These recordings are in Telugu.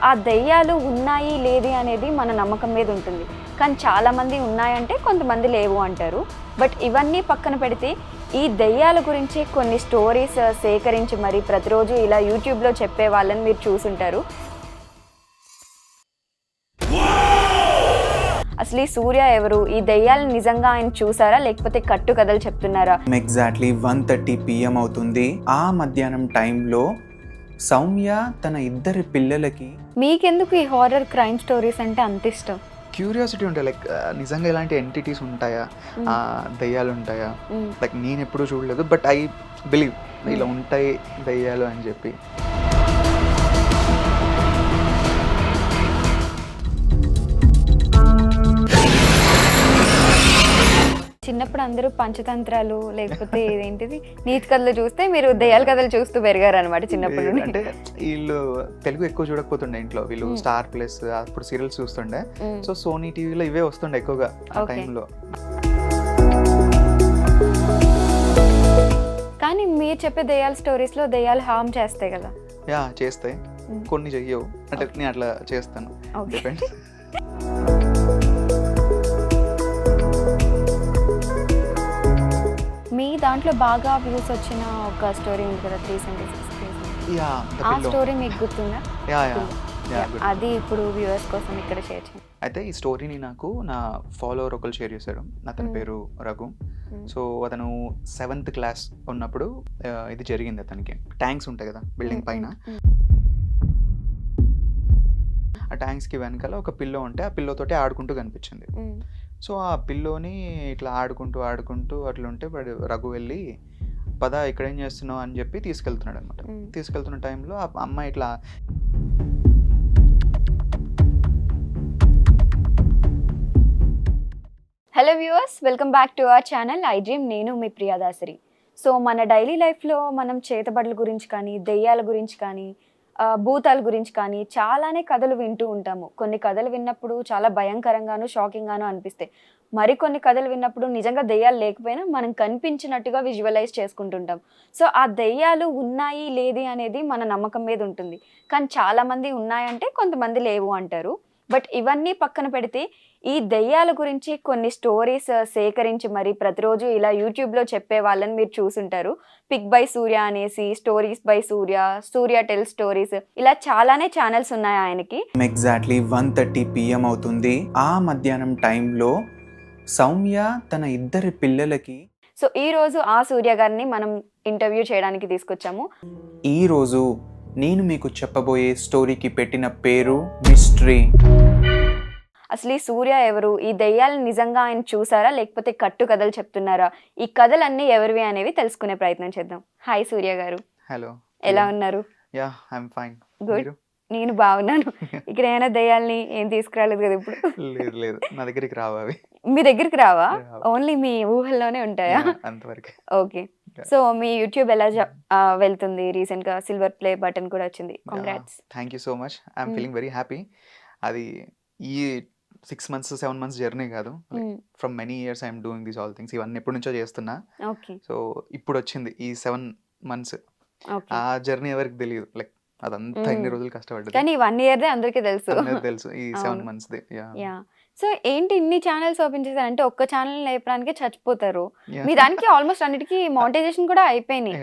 ఆ దెయ్యాలు ఉన్నాయి లేది అనేది మన నమ్మకం మీద ఉంటుంది. కానీ చాలామంది ఉన్నాయంటే కొంతమంది లేవు అంటారు. బట్ ఇవన్నీ పక్కన పెడితే ఈ దెయ్యాల గురించి కొన్ని స్టోరీస్ సేకరించి మరి ప్రతిరోజు ఇలా యూట్యూబ్లో చెప్పే వాళ్ళని మీరు చూసుంటారు. అసలు ఈ సూర్య ఎవరు? ఈ దెయ్యాలను నిజంగా ఆయన చూసారా లేకపోతే కట్టు కథలు చెప్తున్నారా? ఎగ్జాక్ట్లీ 1:30 PM అవుతుంది. ఆ మధ్యాహ్నం టైంలో సౌమ్య తన ఇద్దరి పిల్లలకి మీకెందుకు ఈ హారర్ క్రైమ్ స్టోరీస్ అంటే అంత ఇష్టం? క్యూరియాసిటీ ఉంటాయి. లైక్ నిజంగా ఇలాంటి ఎంటిటీస్ ఉంటాయా, దయ్యాలు ఉంటాయా, లైక్ నేను ఎప్పుడూ చూడలేదు, బట్ ఐ బిలీవ్ ఇలా ఉంటాయి దయ్యాలు అని చెప్పి. చిన్నప్పుడు అందరూ పంచతంత్రాలు లేకపోతే ఇదేంటిది నీతి కథలు చూస్తే మీరు దెయ్యాల కథలు చూస్తూ పెరిగారు అనమాట చిన్నప్పటి నుండి. అంటే వీళ్ళు తెలుగు ఎక్కువ చూడకపోతుండే ఇంట్లో, వీళ్ళు స్టార్ ప్లస్ అప్పుడు సీరియల్స్ చూస్తుండే. సో సోనీ టీవీలో ఇవే వస్తుండే ఎక్కువగా ఆ టైంలో. కానీ మీరు చెప్పే దెయ్యాల స్టోరీస్ లో దెయ్యాలు హార్మ్ చేస్తాయి కదా? యా చేస్తాయి, కొన్ని చెయ్యవు. అంటే నేను అట్లా చేస్తాను, డిపెండ్స్. మీ దాంట్లో బాగా వ్యూస్ వచ్చిన ఒక స్టోరీ ఉంది కదా, 376 యా ఆ స్టోరీ మీకు గుర్తుందా? యా యా అది ఇప్పుడు వ్యూవర్స్ కోసం ఇక్కడ షేర్ చేయండి. అయితే ఈ స్టోరీని నాకు నా ఫాలోవర్ ఒకరు షేర్ చేశారు. అతని పేరు రఘు. సో అతను 7th క్లాస్ ఉన్నప్పుడు ఇది జరిగింది. అతనికి ట్యాంక్స్ ఉంటాయి కదా బిల్డింగ్ పైన, ఆ ట్యాంక్స్కి వెనకాల ఒక పిల్లో ఉంటే ఆ పిల్లోతోటి ఆడుకుంటూ కనిపించింది. సో ఆ పిల్లోని ఇట్లా ఆడుకుంటూ అట్లుంటే వాడు రఘు వెళ్ళి పద ఇక్కడ ఏం చేస్తున్నావు అని చెప్పి తీసుకెళ్తున్నాడు అనమాట. తీసుకెళ్తున్న టైంలో ఆ అమ్మాయి ఇట్లా hello viewers, welcome back to our channel I dream. నేను మీ ప్రియాదాసరి. సో మన డైలీ లైఫ్లో మనం చేతబడుల గురించి కానీ, దెయ్యాల గురించి కానీ, భూతాల గురించి కానీ చాలానే కథలు వింటూ ఉంటాము. కొన్ని కథలు విన్నప్పుడు చాలా భయంకరంగాను, షాకింగ్గాను అనిపిస్తాయి. మరికొన్ని కథలు విన్నప్పుడు నిజంగా దెయ్యాలు లేకపోయినా మనం కనిపించినట్టుగా విజువలైజ్ చేసుకుంటుంటాం. సో ఆ దెయ్యాలు ఉన్నాయి లేది అనేది మన నమ్మకం మీద ఉంటుంది. కానీ చాలామంది ఉన్నాయంటే కొంతమంది లేవు అంటారు. బట్ ఇవన్నీ పక్కన పెడితే ఈ దెయ్యాల గురించి కొన్ని స్టోరీస్ సేకరించి మరి ప్రతిరోజు ఇలా యూట్యూబ్లో చెప్పే వాళ్ళని మీరు చూసుంటారు. పిక్ బై సూర్య అనేసి, stories by Surya, Surya tell stories, ఇలా చాలానే ఛానల్స్ ఉన్నాయి ఆయనకి. ఎగ్జాక్ట్లీ 1:30 PM అవుతుంది. ఆ మధ్యాహ్నం టైంలో సౌమ్య తన ఇద్దరి పిల్లలకి సో ఈ రోజు ఆ సూర్య గారిని మనం ఇంటర్వ్యూ చేయడానికి తీసుకొచ్చాము. ఈరోజు నేను మీకు చెప్పబోయే స్టోరీకి పెట్టిన పేరు మిస్టరీ. అసలు ఈ సూర్య ఎవరు? ఈ దెయ్యాలను నిజంగా ఆయన చూసారా లేకపోతే కట్టు కథలు చెప్తున్నారా? ఈ కథలన్నీ ఎవరివి అనేవి తెలుసుకునే ప్రయత్నం చేద్దాం. హాయ్ సూర్య గారు. హలో, ఎలా ఉన్నారు? Yeah I'm fine. గుడ్. నేను బాగున్నాను. ఇక్కడ ఏమైనా దెయ్యాలని ఏం తీసుకురాలేదు కదా ఇప్పుడు? లేదు, నా దగ్గరికి రావా అవి? మీ దగ్గరికి రావా? ఓన్లీ మీ ఊహల్లోనే ఉంటాయా? అంతవరకు. ఓకే. సో మీ యూట్యూబ్ ఎలా వెళ్తుంది? రీసెంట్ గా సిల్వర్ ప్లే బటన్ కూడా వచ్చింది. Congrats. Thank you so much. I'm feeling very happy. అది ఈ 6 months 7 months జర్నీ కాదు, from many years I'm doing these all things. ఇవన్నీ ఎప్పటి నుంచో చేస్తున్నా. సో ఇప్పుడు వచ్చింది ఈ 7 months. ఆ జర్నీ ఎవరికి తెలియదు, లైక్ అదంతా ఎన్ని రోజులు కష్టపడ్డది. కానీ 1 year అందరికీ తెలుసు. తెలుసు ఈ 7 months. యా. సో ఏంటి ఇన్ని ఛానల్స్ ఓపెన్ చేశారంటే ఒక్క ఛానల్ లేపడానికి చచ్చిపోతారు. మీ దానికి ఆల్మోస్ట్ అన్నిటికీ మానిటైజేషన్ కూడా అయిపోయినాయి.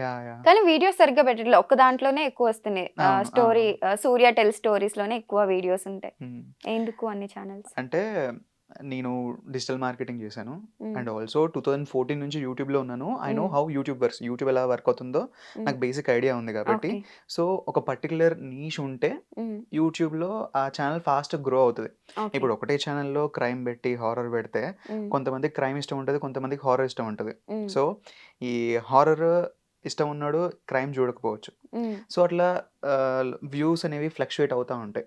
కానీ వీడియోస్ సరిగ్గా పెట్టట్లేదు. ఒక్క దాంట్లోనే ఎక్కువ వస్తున్నాయి. స్టోరీ సూర్య టెల్ స్టోరీస్ లోనే ఎక్కువ వీడియోస్ ఉంటాయి. ఎందుకు అన్ని ఛానల్స్? అంటే నేను డిజిటల్ మార్కెటింగ్ చేశాను అండ్ ఆల్సో 2014 నుంచి యూట్యూబ్లో ఉన్నాను. I know how YouTube works, YouTube ఎలా వర్క్ అవుతుందో నాకు బేసిక్ ఐడియా ఉంది కాబట్టి. సో ఒక పర్టికులర్ నీష్ ఉంటే యూట్యూబ్లో ఆ ఛానల్ ఫాస్ట్ గ్రో అవుతుంది. ఇప్పుడు ఒకటే ఛానల్లో క్రైమ్ పెట్టి హారర్ పెడితే కొంతమందికి క్రైమ్ ఇష్టం ఉంటుంది, కొంతమందికి హారర్ ఇష్టం ఉంటుంది. సో ఈ హారర్ ఇష్టం ఉన్నాడు క్రైమ్ చూడకపోవచ్చు. సో అట్లా వ్యూస్ అనేవి ఫ్లక్చుయేట్ అవుతూ ఉంటాయి.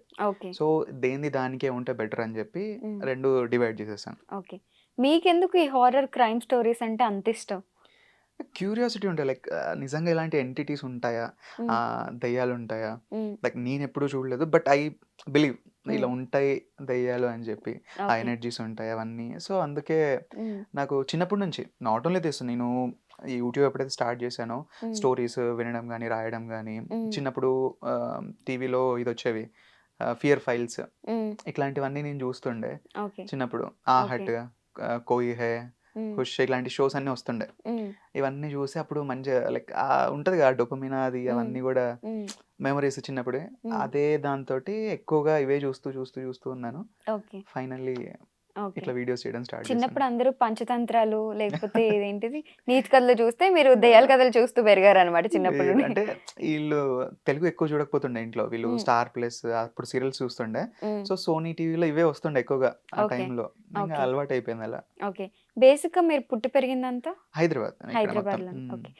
సో దేని దానికే ఉంటే బెటర్ అని చెప్పి 2 డివైడ్ చేసేసాను. ఓకే. మీకెందుకు ఈ హారర్ క్రైమ్ స్టోరీస్ అంటే అంత ఇష్టం? క్యూరియాసిటీ ఉంటాయి. లైక్ నిజంగా ఇలాంటి ఎంటిటీస్ ఉంటాయా, దయ్యాలు ఉంటాయా, లైక్ నేను ఎప్పుడూ చూడలేదు, బట్ ఐ బిలీవ్ ఇలా ఉంటాయి దయ్యాలు అని చెప్పి. ఆ ఎనర్జీస్ ఉంటాయి అవన్నీ. సో అందుకే నాకు చిన్నప్పటి నుంచి నాట్ ఓన్లీ దిస్, నేను ఈ యూట్యూబ్ ఎప్పుడైతే స్టార్ట్ చేశానో స్టోరీస్ వినడం కానీ, రాయడం కానీ, చిన్నప్పుడు టీవీలో ఇది వచ్చేవి ఫియర్ ఫైల్స్ హ్మ్. ఇట్లాంటివన్నీ నేను చూస్తుండే ఓకే. చిన్నప్పుడు. ఓకే. హట్, కోయి హై, హ్మ్. ఖుష్ ఇట్లాంటి షోస్ అన్నీ వస్తుండే. హ్మ్. ఇవన్నీ చూసి అప్పుడు మంచిగా లైక్ ఉంటది కదా డోపమిన్ అది హ్మ్. అవన్నీ కూడా హ్మ్. మెమరీస్ చిన్నప్పుడే. హ్మ్. అదే దాంతోటి ఎక్కువగా ఇవే చూస్తూ ఉన్నాను. ఓకే. Finally okay. ఇట్లా వీడియోస్ చేయడం స్టార్ట్ చేశాను. చిన్నప్పుడు అందరూ పంచతంత్రాలు లేకపోతే ఇదేంటిది నీతి కథలు చూస్తే మీరు దెయ్యాల కథలు చూస్తూ పెరిగారనమాట చిన్నప్పటి లేదు నుండి. అంటే ఈళ్ళు తెలుగు ఎక్కువ చూడకపోతుండే ఇంట్లో. వీళ్ళు హ్మ్. స్టార్ ప్లస్ అప్పుడు సీరియల్స్ చూస్తుండే. హ్మ్. సో, సోనీ టీవీలో ఇవే వస్తుండే ఎక్కువగా ఆ ఓకే. టైంలో. ఇంగ ఓకే. అలవాటయిపోయింది అలా. ఓకే. బేసిక్‌గా మీరు పుట్టి పెరిగిందంతా హైదరాబాద్ ఇక్కడ మొత్తం. హైదరాబాద్‌లోనే. ఓకే.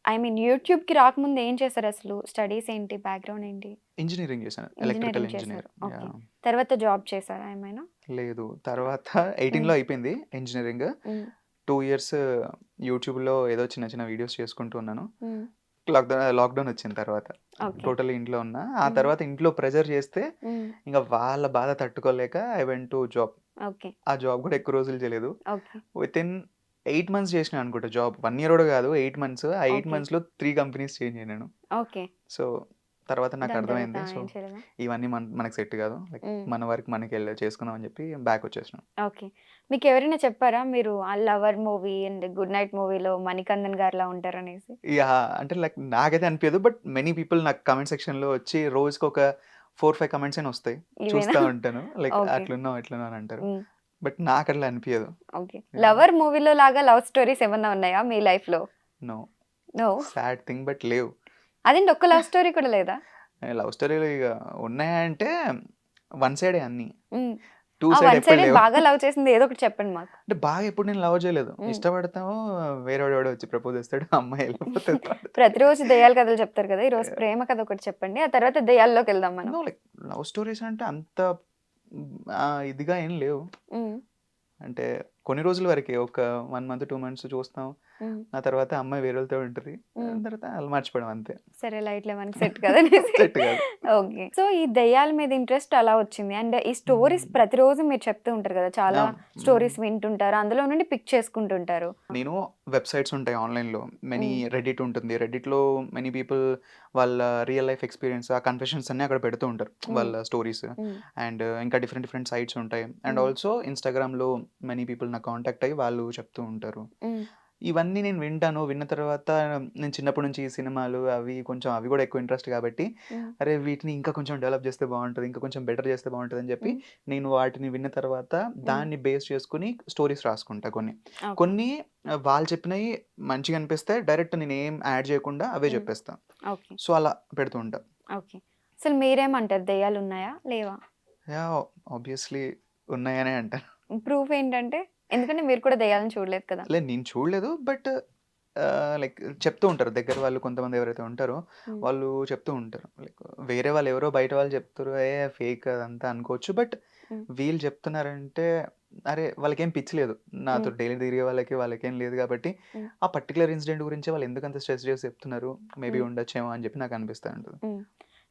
ఐ మీన్ యూట్యూబ్‌కి రాకముందు ఏం చేశారసలు? స్టడీస్ ఏంటి? బ్యాక్‌గ్రౌండ్ ఏంటి? ఇంజినీరింగ్ చేశాను. Electrical engineering engineer. చేశారు. ఓకే. యాహ్! తర్వాత జాబ్ చేశారా ఏమైనా? లేదు. తర్వాత 18లో హ్మ్. అయిపోయింది ఇంజినీరింగ్. హ్మ్. 2 ఇయర్స్ యూట్యూబ్‌లో ఏదో చిన్న చిన్న వీడియోస్ చేసుకుంటూ ఉన్నాను. హ్మ్. లాక్‌డౌన్ వచ్చిన తర్వాత. ఓకే. టోటల్లీ ఇంట్లో ఉన్నా. ఆ హ్మ్. తర్వాత ఇంట్లో ప్రెషర్ చేస్తే హ్మ్. ఇంక వాళ్ళ బాధ తట్టుకోలేక I went to job. Okay. ఆ జాబ్ కూడా ఎక్కువ రోజులు చేయలేదు. ఓకే. వితిన్ 8 మంత్స్ చేసినా అనుకుంటా జాబ్. 1 ఇయర్ కూడా కాదు 8 మంత్స్. ఆ 8 ఓకే. మంత్స్‌లో 3 కంపెనీస్ చేంజ్ అయ్యాను. ఓకే. సో, తర్వాత నాకు దాని తర్వాత అర్థమైంది. సో, ఏం చేయలేదా? ఇవన్నీ మనకు సెట్ కాదు. లైక్ హ్మ్. మన వర్క్ మనకెళ్ళి చేసుకుందాం అని చెప్పి బ్యాక్ వచ్చేసాను. ఓకే. మీకెవరైనా చెప్పారా? మీరు ఆ 'lover' movie and 'good night' మూవీలో మణికందన్ గారిలా ఉంటారనేసి? యాహ్! అంటే లైక్ నాకైతే అనిపియదు. బట్ మెనీ పీపుల్ నాకు కామెంట్ సెక్షన్‌లో వచ్చి రోజుకొక 4, 5 కామెంట్స్ అయినా వస్తాయి. ఇవేనా? చూస్తా ఉంటాను. Like okay. అట్లున్నావు, ఇట్లున్నావు అని అంటారు. హ్మ్. బట్ నాకట్లా అనిపియదు. ఓకే. యాహ్! 'లవర్' మూవీలో లాగా లవ్ స్టోరీస్ ఏమన్నా ఉన్నాయా మీ లైఫ్‌లో? No. No. Sad thing but లేవు. అదేంటి ఒక్క లవ్ స్టోరీ కూడా లేదా? లవ్ స్టోరీలు ఇగ ఉన్నాయంటే వన్ సైడే అన్నీ. హ్మ్. 2 ఆ సైడ్ వన్ ఎప్పుడు సైడెడ్ లేవు. బాగా లవ్ చేసింది ఏదో ఒకటి చెప్పండి మాకు. అంటే బాగా ఎప్పుడు నేను లవ్ చేయలేదు. హ్మ్. ఇష్టపడతాము వేరేవాడెవడో వచ్చి ప్రపోజ్ చేస్తాడు. అమ్మాయి వెళ్ళిపోతది. ప్రతిరోజు దెయ్యాల కథలు చెప్తారు కదా! ఈరోజు ప్రేమ కథ ఒకటి చెప్పండి. ఆ తర్వాత దెయ్యాల్లోకెళ్దాం మనం. నో లైక్ లవ్ స్టోరీస్ అంటే అంత ఇదిగా ఏం లేవు. హ్మ్. అంటే కొన్ని రోజుల వరకే. ఒక 1 మంత్, 2 మంత్స్ చూస్తాం. హ్మ్. ఆ తర్వాత అమ్మాయి వేరేళ్ళతో ఉంటది. హ్మ్. తర్వాత ఆళ్ళు మర్చిపోవడం అంతే. సరే లైట్‌లే మనకి సెట్ కాదనేసి. సెట్ కాదు. ఓకే. సో, ఈ దెయ్యాల మీద ఇంట్రెస్ట్ అలా వచ్చింది. అండ్ ఈ స్టోరీస్ హ్మ్. ప్రతిరోజు మీరు చెప్తూ ఉంటారు కదా! చాలా అవును. హ్మ్. స్టోరీస్ వింటుంటారు. అందులో నుండి పిక్ చేసుకుంటుంటారు. నేను వెబ్‌సైట్స్ ఉంటాయి ఆన్‌లైన్‌లో. మెనీ హ్మ్. రెడ్డిట్ ఉంటుంది. రెడ్డిట్‌లో మెనీ పీపుల్ వాళ్ళ రియల్ లైఫ్ ఎక్స్‌పీరియన్స్ ఆ కన్ఫెషన్స్ అన్నీ అక్కడ పెడుతూ ఉంటారు. హ్మ్. వాళ్ళ స్టోరీస్. హ్మ్. అండ్ ఇంకా డిఫరెంట్ డిఫరెంట్ సైట్స్ ఉంటాయి. అండ్ హ్మ్. ఆల్సో ఇన్‌స్టాగ్రామ్‌లో మెనీ పీపుల్ నాకు కాంటాక్ట్ అయ్యి వాళ్ళు చెప్తూ ఉంటారు. హ్మ్. ఇవన్నీ నేను వింటాను. విన్న తర్వాత నేను చిన్నప్పటి నుంచి ఈ సినిమాలు అవి కొంచెం అవి కూడా ఎక్కువ ఇంట్రెస్ట్ కాబట్టి, హ్మ్. అరే! వీటిని ఇంకా కొంచెం డెవలప్ చేస్తే బావుంటది. ఇంకా కొంచెం బెటర్ చేస్తే బావుంటదని చెప్పి హ్మ్. నేను వాటిని విన్న తర్వాత హ్మ్. దాన్ని బేస్ చేసుకొని స్టోరీస్ రాసుకుంటా కొన్ని. ఓకే. కొన్ని వాళ్ళు చెప్పినయి మంచిగా అనిపిస్తే డైరెక్ట్ నేనేం యాడ్ చేయకుండా అవే హ్మ్. చెప్పేస్తా. ఓకే. సో, అలా పెడుతూ ఉంటా. ఓకే. అసలు మీరేమంటారు? దెయ్యాలున్నాయా? లేవా? యాహ్! ఆబ్వియస్‌లీ ఉన్నాయనే అంటాను. ప్రూఫ్ ఏంటంటే? ఎందుకంటే మీరు కూడా దెయ్యాలను చూడలేదు కదా! లేదు నేను చూడలేదు. బట్ లైక్ చెప్తూ ఉంటారు. దగ్గర వాళ్ళు కొంతమంది ఎవరైతే ఉంటారో, హ్మ్. వాళ్ళు చెప్తూ ఉంటారు. లైక్ వేరే వాళ్ళు ఎవరో బయట వాళ్ళు చెప్తుర్రు. ఫేక్ అదంతా అనుకోవచ్చు. బట్ హ్మ్. వీళ్ళు చెప్తున్నారంటే, అరే! వాళ్ళకేం పిచ్చి లేదు. నాతో హ్మ్. డైలీ తిరిగే వాళ్ళకేం లేదు కాబట్టి, హ్మ్. ఆ పర్టిక్యులర్ ఇన్సిడెంట్ గురించే వాళ్ళు ఎందుకంత స్ట్రెస్ చేసి చెప్తున్నారు. మేబీ హ్మ్. ఉండొచ్చేమో అని చెప్పి నాకు అనిపిస్తా ఉంటది. హ్మ్.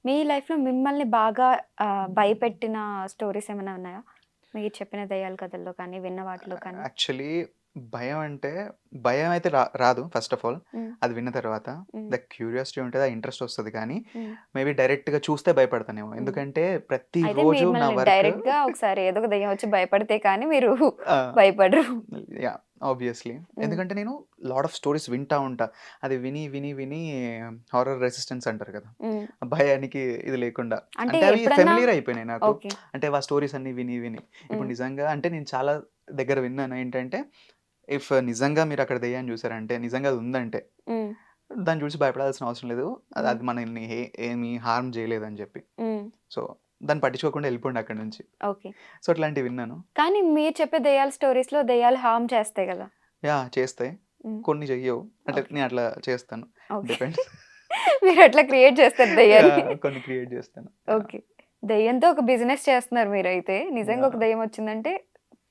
మీ లైఫ్‌లో మిమ్మల్ని బాగా భయపెట్టిన స్టోరీస్ ఏమైనా ఉన్నాయా? మీరు చెప్పిన దెయ్యాల కథల్లో కానీ, విన్న వాటిలో కానీ? యాక్చువల్లీ భయం అంటే భయమైతే రాదు ఫస్ట్ ఆఫ్ ఆల్. హ్మ్. అది విన్న తర్వాత. హ్మ్. ద క్యూరియాసిటీ ఉంటది. ఆ ఇంట్రెస్ట్ వస్తది కానీ, హ్మ్. మేబీ డైరెక్ట్‌గా చూస్తే భయపడతానేమో. హ్మ్. ఎందుకంటే అయితే ప్రతిరోజు నా మిమ్మల్ని వర్క్ డైరెక్ట్‌గా ఒకసారి ఏదో ఒక దెయ్యం వచ్చి భయపడితే కానీ మీరు ఆ! భయపడరు. యాహ్! ఆబ్వియస్‌లీ. హ్మ్. ఎందుకంటే నేను లాట్ ఆఫ్ స్టోరీస్ వింటా ఉంటా. అది విని హారర్ రెసిస్టెన్స్ అంటారు కదా! హ్మ్. భయానికి ఇది లేకుండా. అంటే అంటే అవి ఎప్పుడన్నా ఫెమిలియర్ అయిపోయినాయి నాకు. ఓకే. అంటే ఆ స్టోరీస్ అన్నీ విని. ఇప్పుడు హ్మ్. నిజంగా అంటే నేను చాలా దగ్గర విన్నాను. ఏంటంటే నిజంగా మీరక్కడ దెయ్యాన్ని చూసారంటే, నిజంగా అది ఉందంటే, హ్మ్. దాన్ని చూసి భయపడాల్సిన అవసరం లేదు. అది హ్మ్. అది మనల్ని ఏమి హార్మ్ చేయలేదని చెప్పి. హ్మ్. సో, దాన్ని పట్టించుకోకుండా ఎళ్ళిపోండి అక్కడి నుంచి. ఓకే. సో, అట్లాంటివి విన్నాను. కానీ మీరు చెప్పే దెయ్యాల స్టోరీస్‌లో దెయ్యాలు హార్మ్ చేస్తాయి గదా! యాహ్! చేస్తాయి. హ్మ్. కొన్ని చెయ్యవు. అంటే ఓకే. నేను అట్లా చేస్తాను. ఓకే. డిపెండ్స్. మీరట్లా క్రియేట్ చేస్తారు దెయ్యాన్ని. యాహ్! కొన్ని క్రియేట్ చేస్తాను. యాహ్! ఓకే. దెయ్యంతో ఒక బిజినెస్ చేస్తున్నారు మీరైతే. నిజంగా ఒక యాహ్! దెయ్యం వచ్చిందంటే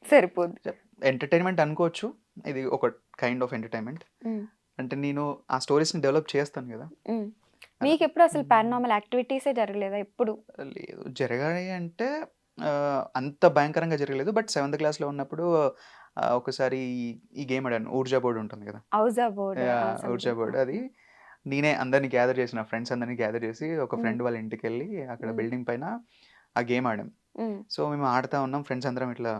సరిపోద్ది. ఎంటర్‌టైన్‌మెంట్ అనుకోవచ్చు. ఇది ఒక కైండ్ ఆఫ్ ఎంటర్‌టైన్‌మెంట్. హ్మ్. అంటే నేను ఆ స్టోరీస్‌ని డెవలప్ చేస్తాను గదా! హ్మ్. అలా. మీకెప్పుడు అసలు హ్మ్. పారానార్మల్ యాక్టివిటీసే జరగలేదా ఎప్పుడు? లేదు. జరగాయి అంటే అంత భయంకరంగా జరగలేదు. బట్ సెవెంత్ క్లాస్‌లో ఉన్నప్పుడు ఒకసారి ఈ గేమ్ ఆడాను. ఊర్జా బోర్డ్ ఉంటుంది కదా! ఔజా బోర్డ్ ఊర్జా సంథింగ్. బోర్డ్ అది ఓకే. నేనే అందరిని గ్యాదర్ చేసి నా ఫ్రెండ్స్ అందరిని గ్యాదర్ చేసి ఒక హ్మ్. ఫ్రెండ్ వాళ్ళ ఇంటికెళ్ళి అక్కడ హ్మ్. బిల్డింగ్ పైన ఆ గేమ్ ఆడాం. సో మేము ఆడుతా ఉన్నాం, ఫ్రెండ్స్ అందరం ఇట్లా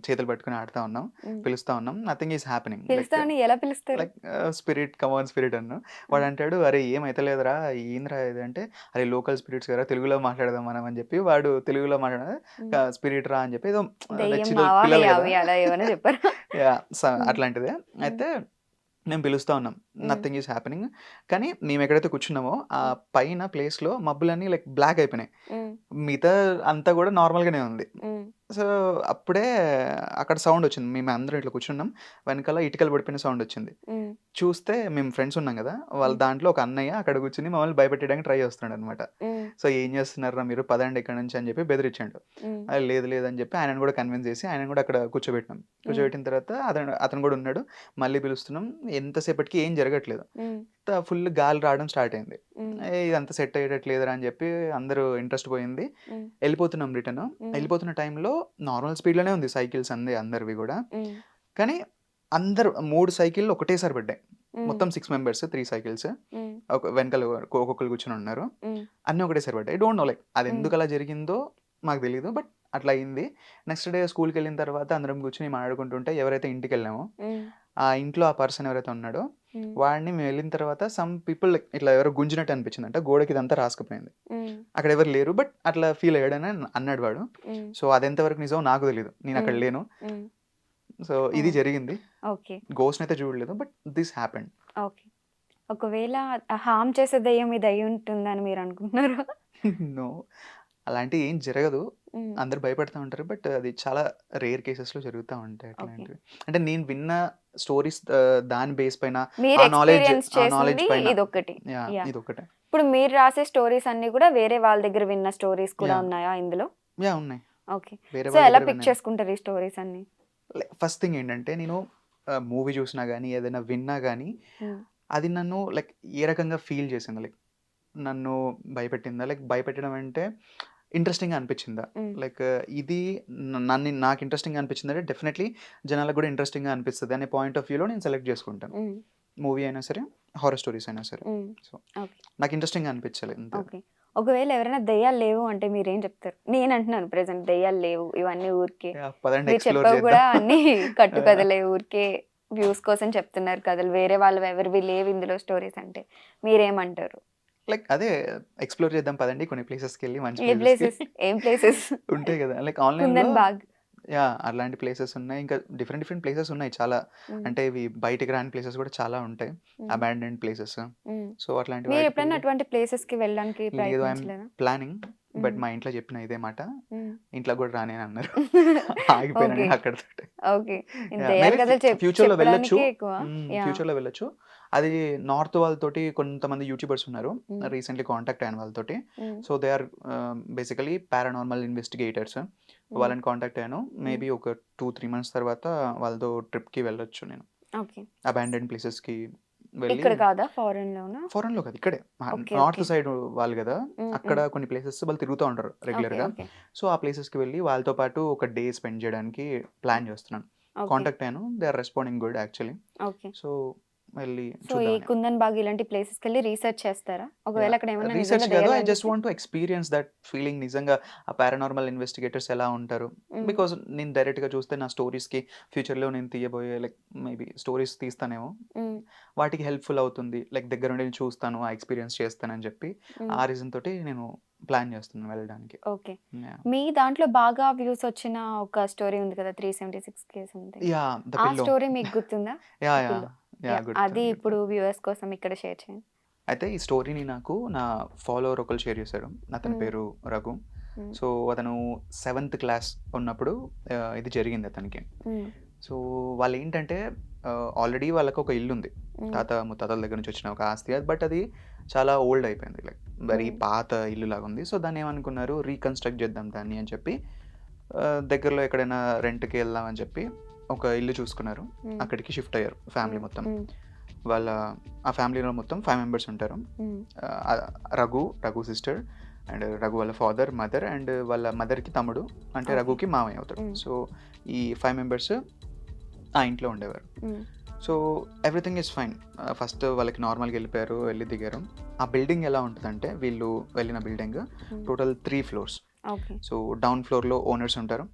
చేతులు పట్టుకుని ఆడుతా ఉన్నాం, పిలుస్తా ఉన్నాం, నథింగ్ ఈస్ హ్యాపెనింగ్. పిలుస్తామని ఎలా పిలుస్తారు? లైక్ స్పిరిట్ కమాన్ స్పిరిట్ అన్న వాడు అంటాడు, అరే ఏమైతలేదురా ఏంద్రా ఇది అంటే, అరే లోకల్ స్పిరిట్స్ కదా తెలుగులో మాట్లాడదాం మనం అని చెప్పి వాడు తెలుగులో మాట్లాడ స్పిరిట్ రా అని చెప్పి ఏదో దెయ్యం మావా అవి అలా ఏమైనా చెప్పారు? అట్లాంటిదే. అయితే మేము పిలుస్తా ఉన్నాం, నథింగ్ ఈస్ హ్యాపెనింగ్. కానీ మేము ఎక్కడైతే కూర్చున్నామో ఆ పైన ప్లేస్లో మబ్బులన్నీ లైక్ బ్లాక్ అయిపోయినాయి, మిగతా అంతా కూడా నార్మల్గానే ఉంది. సో అప్పుడే అక్కడ సౌండ్ వచ్చింది, మేము అందరం ఇట్లా కూర్చున్నాం, వెనకాల ఇటుకలు పడిపోయిన సౌండ్ వచ్చింది. చూస్తే మేము ఫ్రెండ్స్ ఉన్నాం కదా, వాళ్ళ దాంట్లో ఒక అన్నయ్య అక్కడ కూర్చుని మమ్మల్ని భయపెట్టడానికి ట్రై చేస్తున్నాడు అనమాట. సో ఏం చేస్తున్నారా మీరు, పదండి ఇక్కడ నుంచి అని చెప్పి బెదిరించాడు. లేదు లేదని చెప్పి ఆయన కూడా కన్విన్స్ చేసి ఆయన కూడా అక్కడ కూర్చోబెట్టినాం. కూర్చోబెట్టిన తర్వాత అతను కూడా ఉన్నాడు, మళ్ళీ పిలుస్తున్నాం, ఎంతసేపటికి ఏం జరగట్లేదు, ఫుల్ గాలి రావడం స్టార్ట్ అయింది. ఇదంతా సెట్ అయ్యేటట్లేదురా అని చెప్పి అందరూ ఇంట్రెస్ట్ పోయింది. వెళ్ళిపోతున్నాం రిటర్న్. వెళ్ళిపోతున్న టైంలో నార్మల్ స్పీడ్లోనే ఉంది సైకిల్స్ అందరివి కూడా. కానీ అందరు 3 సైకిళ్ళు ఒకటేసారి పడ్డాయి, మొత్తం 6 మెంబర్స్ 3 సైకిల్స్, వెనకాల ఒక్కొక్కరు కూర్చొని ఉన్నారు, అన్నీ ఒకటేసారి పడ్డాయి. డోంట్ నో లైక్ అది ఎందుకు అలా జరిగిందో మాకు తెలియదు, బట్ అట్లా అయింది. నెక్స్ట్ డే స్కూల్కి వెళ్ళిన తర్వాత అందరం కూర్చొని మాట్లాడుకుంటుంటే ఎవరైతే ఇంటికి వెళ్ళామో ఆ ఇంట్లో ఆ పర్సన్ ఎవరైతే ఉన్నాడో వాడిని మేము వెళ్ళిన తర్వాత సమ్ పీపుల్ ఇట్లా ఎవరో గుంజినట్టు అనిపించింది అంట, గోడకి ఇదంతా రాసుకుపోయింది, అక్కడ ఎవరు లేరు బట్ అట్లా ఫీల్ అయ్యాడని అన్నాడు వాడు. సో అది ఎంతవరకు నిజం నాకు తెలియదు, నేను అక్కడ లేను. సో ఇది జరిగింది, గోస్ట్ అయితే చూడలేదు, బట్ దిస్ హ్యాపెండ్. ఓకే, ఒకవేళ హామ్ చేసే దయ్యం ఇది అయి ఉంటుందని మీరు అనుకుంటున్నారా? నో, అలాంటి ఏం జరగదు, అందరు భయపడుతూ ఉంటారు, బట్ అది చాలా రేర్ కేసెస్లో జరుగుతూ ఉంటాయి అట్లాంటివి. అంటే నేను విన్న స్టోరీస్ దాని బేస్ పైన నాలెడ్జ్ పైన ఇదొకటి. ఇదొకటే. ఇప్పుడు మీరు రాసే స్టోరీస్ అన్ని కూడా వేరే వాళ్ళ దగ్గర విన్న స్టోరీస్ కూడా ఉన్నాయా ఇందులో? ఉన్నాయి. ఓకే, సో ఎలా పిక్ చేసుకుంటారు ఈ స్టోరీస్ అన్ని? ఫస్ట్ థింగ్ ఏంటంటే నేను మూవీ చూసినా కానీ ఏదైనా విన్నా కానీ అది నన్ను లైక్ ఏ రకంగా ఫీల్ చేసింది, లైక్ నన్ను భయపెట్టిందా, లైక్ భయపెట్టడం అంటే ఇంట్రెస్టింగ్గా అనిపించిందా, లైక్ ఇది నాకు ఇంట్రెస్టింగ్గా అనిపించిందంటే డెఫినెట్లీ జనాలకు కూడా ఇంట్రెస్టింగ్గా అనిపిస్తుంది అనే పాయింట్ ఆఫ్ వ్యూలో నేను సెలెక్ట్ చేసుకుంటాను, మూవీ అయినా సరే హారర్ స్టోరీస్ అయినా సరే. సో నాకు ఇంట్రెస్టింగ్గా అనిపించాలి. ఒకవేళ ఎవరైనా దయ్యాలు లేవు అంటే మీరేం చెప్తారు? నేను అంటున్నాను ప్రెసెంట్ దయ్యాలు లేవు, ఇవన్నీ ఊరికే మీరు చెప్పావు కూడా, అన్ని కట్టు కథలే, ఊరికే వ్యూస్ కోసం చెప్తున్నారు కథలు, వేరే వాళ్ళు ఎవరివి లేవు ఇందులో స్టోరీస్ అంటే మీరేమంటారు? లైక్ అదే ఎక్స్ప్లోర్ చేద్దాం పదండి, కొన్ని ప్లేసెస్కి వెళ్ళి మంచి ఏం ప్లేసెస్ ఉంటాయి కదా, లైక్ ఆన్లైన్ అలాంటి ప్లేసెస్ ఉన్నాయి, ఇంకా డిఫరెంట్ ప్లేసెస్ ఉన్నాయి చాలా. అంటే ఇవి బయటికి రాని ప్లేసెస్ కూడా చాలా ఉంటాయి, అబాండెండ్ ప్లేసెస్. సో అట్లాంటి మీరు ఎప్పుడైనా అటువంటి ప్లేసెస్ కి వెళ్ళడానికి ప్లానింగ్, బట్ మా ఇంట్లో చెప్పిన ఇదే మాట, ఇంట్లో కూడా రాని అన్నారు, ఆగిపోయినా అక్కడ. ఫ్యూచర్ లో వెళ్ళొచ్చు. అది నార్త్ వాళ్ళతోటి కొంతమంది యూట్యూబర్స్ ఉన్నారు, రీసెంట్లీ కాంటాక్ట్ అయిన వాళ్ళతోటి. So they are basically paranormal investigators, వాళ్ళని కాంటాక్ట్ అయ్యాను. మేబీ ఒక 2-3 months తర్వాత వాళ్ళతో ట్రిప్కి వెళ్ళొచ్చు నేను, అబాండెడ్ ప్లేసెస్కి వెళ్ళి. ఫారెన్ లో కాదు, ఇక్కడే నార్త్ సైడ్ వాళ్ళు కదా, అక్కడ కొన్ని ప్లేసెస్ వాళ్ళు తిరుగుతూ ఉంటారు రెగ్యులర్ గా. సో ఆ ప్లేసెస్ కి వెళ్ళి వాళ్ళతో పాటు ఒక డే స్పెండ్ చేయడానికి ప్లాన్ చేస్తున్నాను. కాంటాక్ట్ అయ్యాను, they are responding good actually. So వెళ్ళి కుందన్ బాగ్ ఇలాంటి ప్లేసెస్ కి వెళ్ళి రీసెర్చ్ చేస్తారా? ఒకవేళ అక్కడ ఏమైనా రీసెర్చ్ కాదు, I just want to experience that feeling, నిజంగా ఆ పారానార్మల్ ఇన్వెస్టిగేటర్స్ ఎలా ఉంటారు. బికాజ్ నేను డైరెక్ట్ గా చూస్తే నా స్టోరీస్ కి ఫ్యూచర్ లో నేను తీయబోయే లైక్ మేబీ స్టోరీస్ తీస్తానేమో, వాటికి హెల్ప్ఫుల్ అవుతుంది, లైక్ దగ్గర నుండి చూస్తాను, ఆ ఎక్స్పీరియన్స్ చేస్తానని చెప్పి ఆ రీజన్ తోటి నేను ప్లాన్ చేస్తున్నాను వెళ్ళడానికి. ఓకే, మీ దాంట్లో బాగా వ్యూస్ వచ్చిన ఒక స్టోరీ ఉంది కదా, 376K సంథింగ్, ఆ స్టోరీ మీకు గుర్తుందా? అది ఇప్పుడు వ్యూవర్స్ కోసం ఇక్కడ షేర్ చేయండి. అయితే ఈ స్టోరీని నాకు నా ఫాలోవర్ ఒకరు షేర్ చేశారు, అతని పేరు రఘు. సో అతను 7th క్లాస్ ఉన్నప్పుడు ఇది జరిగింది అతనికి. సో వాళ్ళు ఏంటంటే ఆల్రెడీ వాళ్ళకి ఒక ఇల్లు ఉంది, ముత్తాతల దగ్గర నుంచి వచ్చిన ఒక ఆస్తి, బట్ అది చాలా ఓల్డ్ అయిపోయింది, లైక్ వెరీ పాత ఇల్లు లాగా ఉంది. సో దాన్ని ఏమనుకున్నారు, రీకన్స్ట్రక్ట్ చేద్దాం దాన్ని అని చెప్పి దగ్గరలో ఎక్కడైనా రెంట్కి వెళ్దాం అని చెప్పి ఒక ఇల్లు చూసుకున్నారు, అక్కడికి షిఫ్ట్ అయ్యారు ఫ్యామిలీ మొత్తం. ఆ ఫ్యామిలీలో మొత్తం 5 members ఉంటారు. రఘు సిస్టర్ అండ్ రఘు వాళ్ళ ఫాదర్, మదర్ అండ్ వాళ్ళ మదర్కి తమ్ముడు, అంటే రఘుకి మామయ్య అవుతాడు. సో ఈ 5 members ఆ ఇంట్లో ఉండేవారు. So everything is fine. First వాళ్ళకి నార్మల్గా వెళ్ళిపోయారు, వెళ్ళి దిగారు. ఆ బిల్డింగ్ ఎలా ఉంటుందంటే, వీళ్ళు వెళ్ళిన building total 3 floors, okay. So down ఫ్లోర్లో ఓనర్స్ ఉంటారు,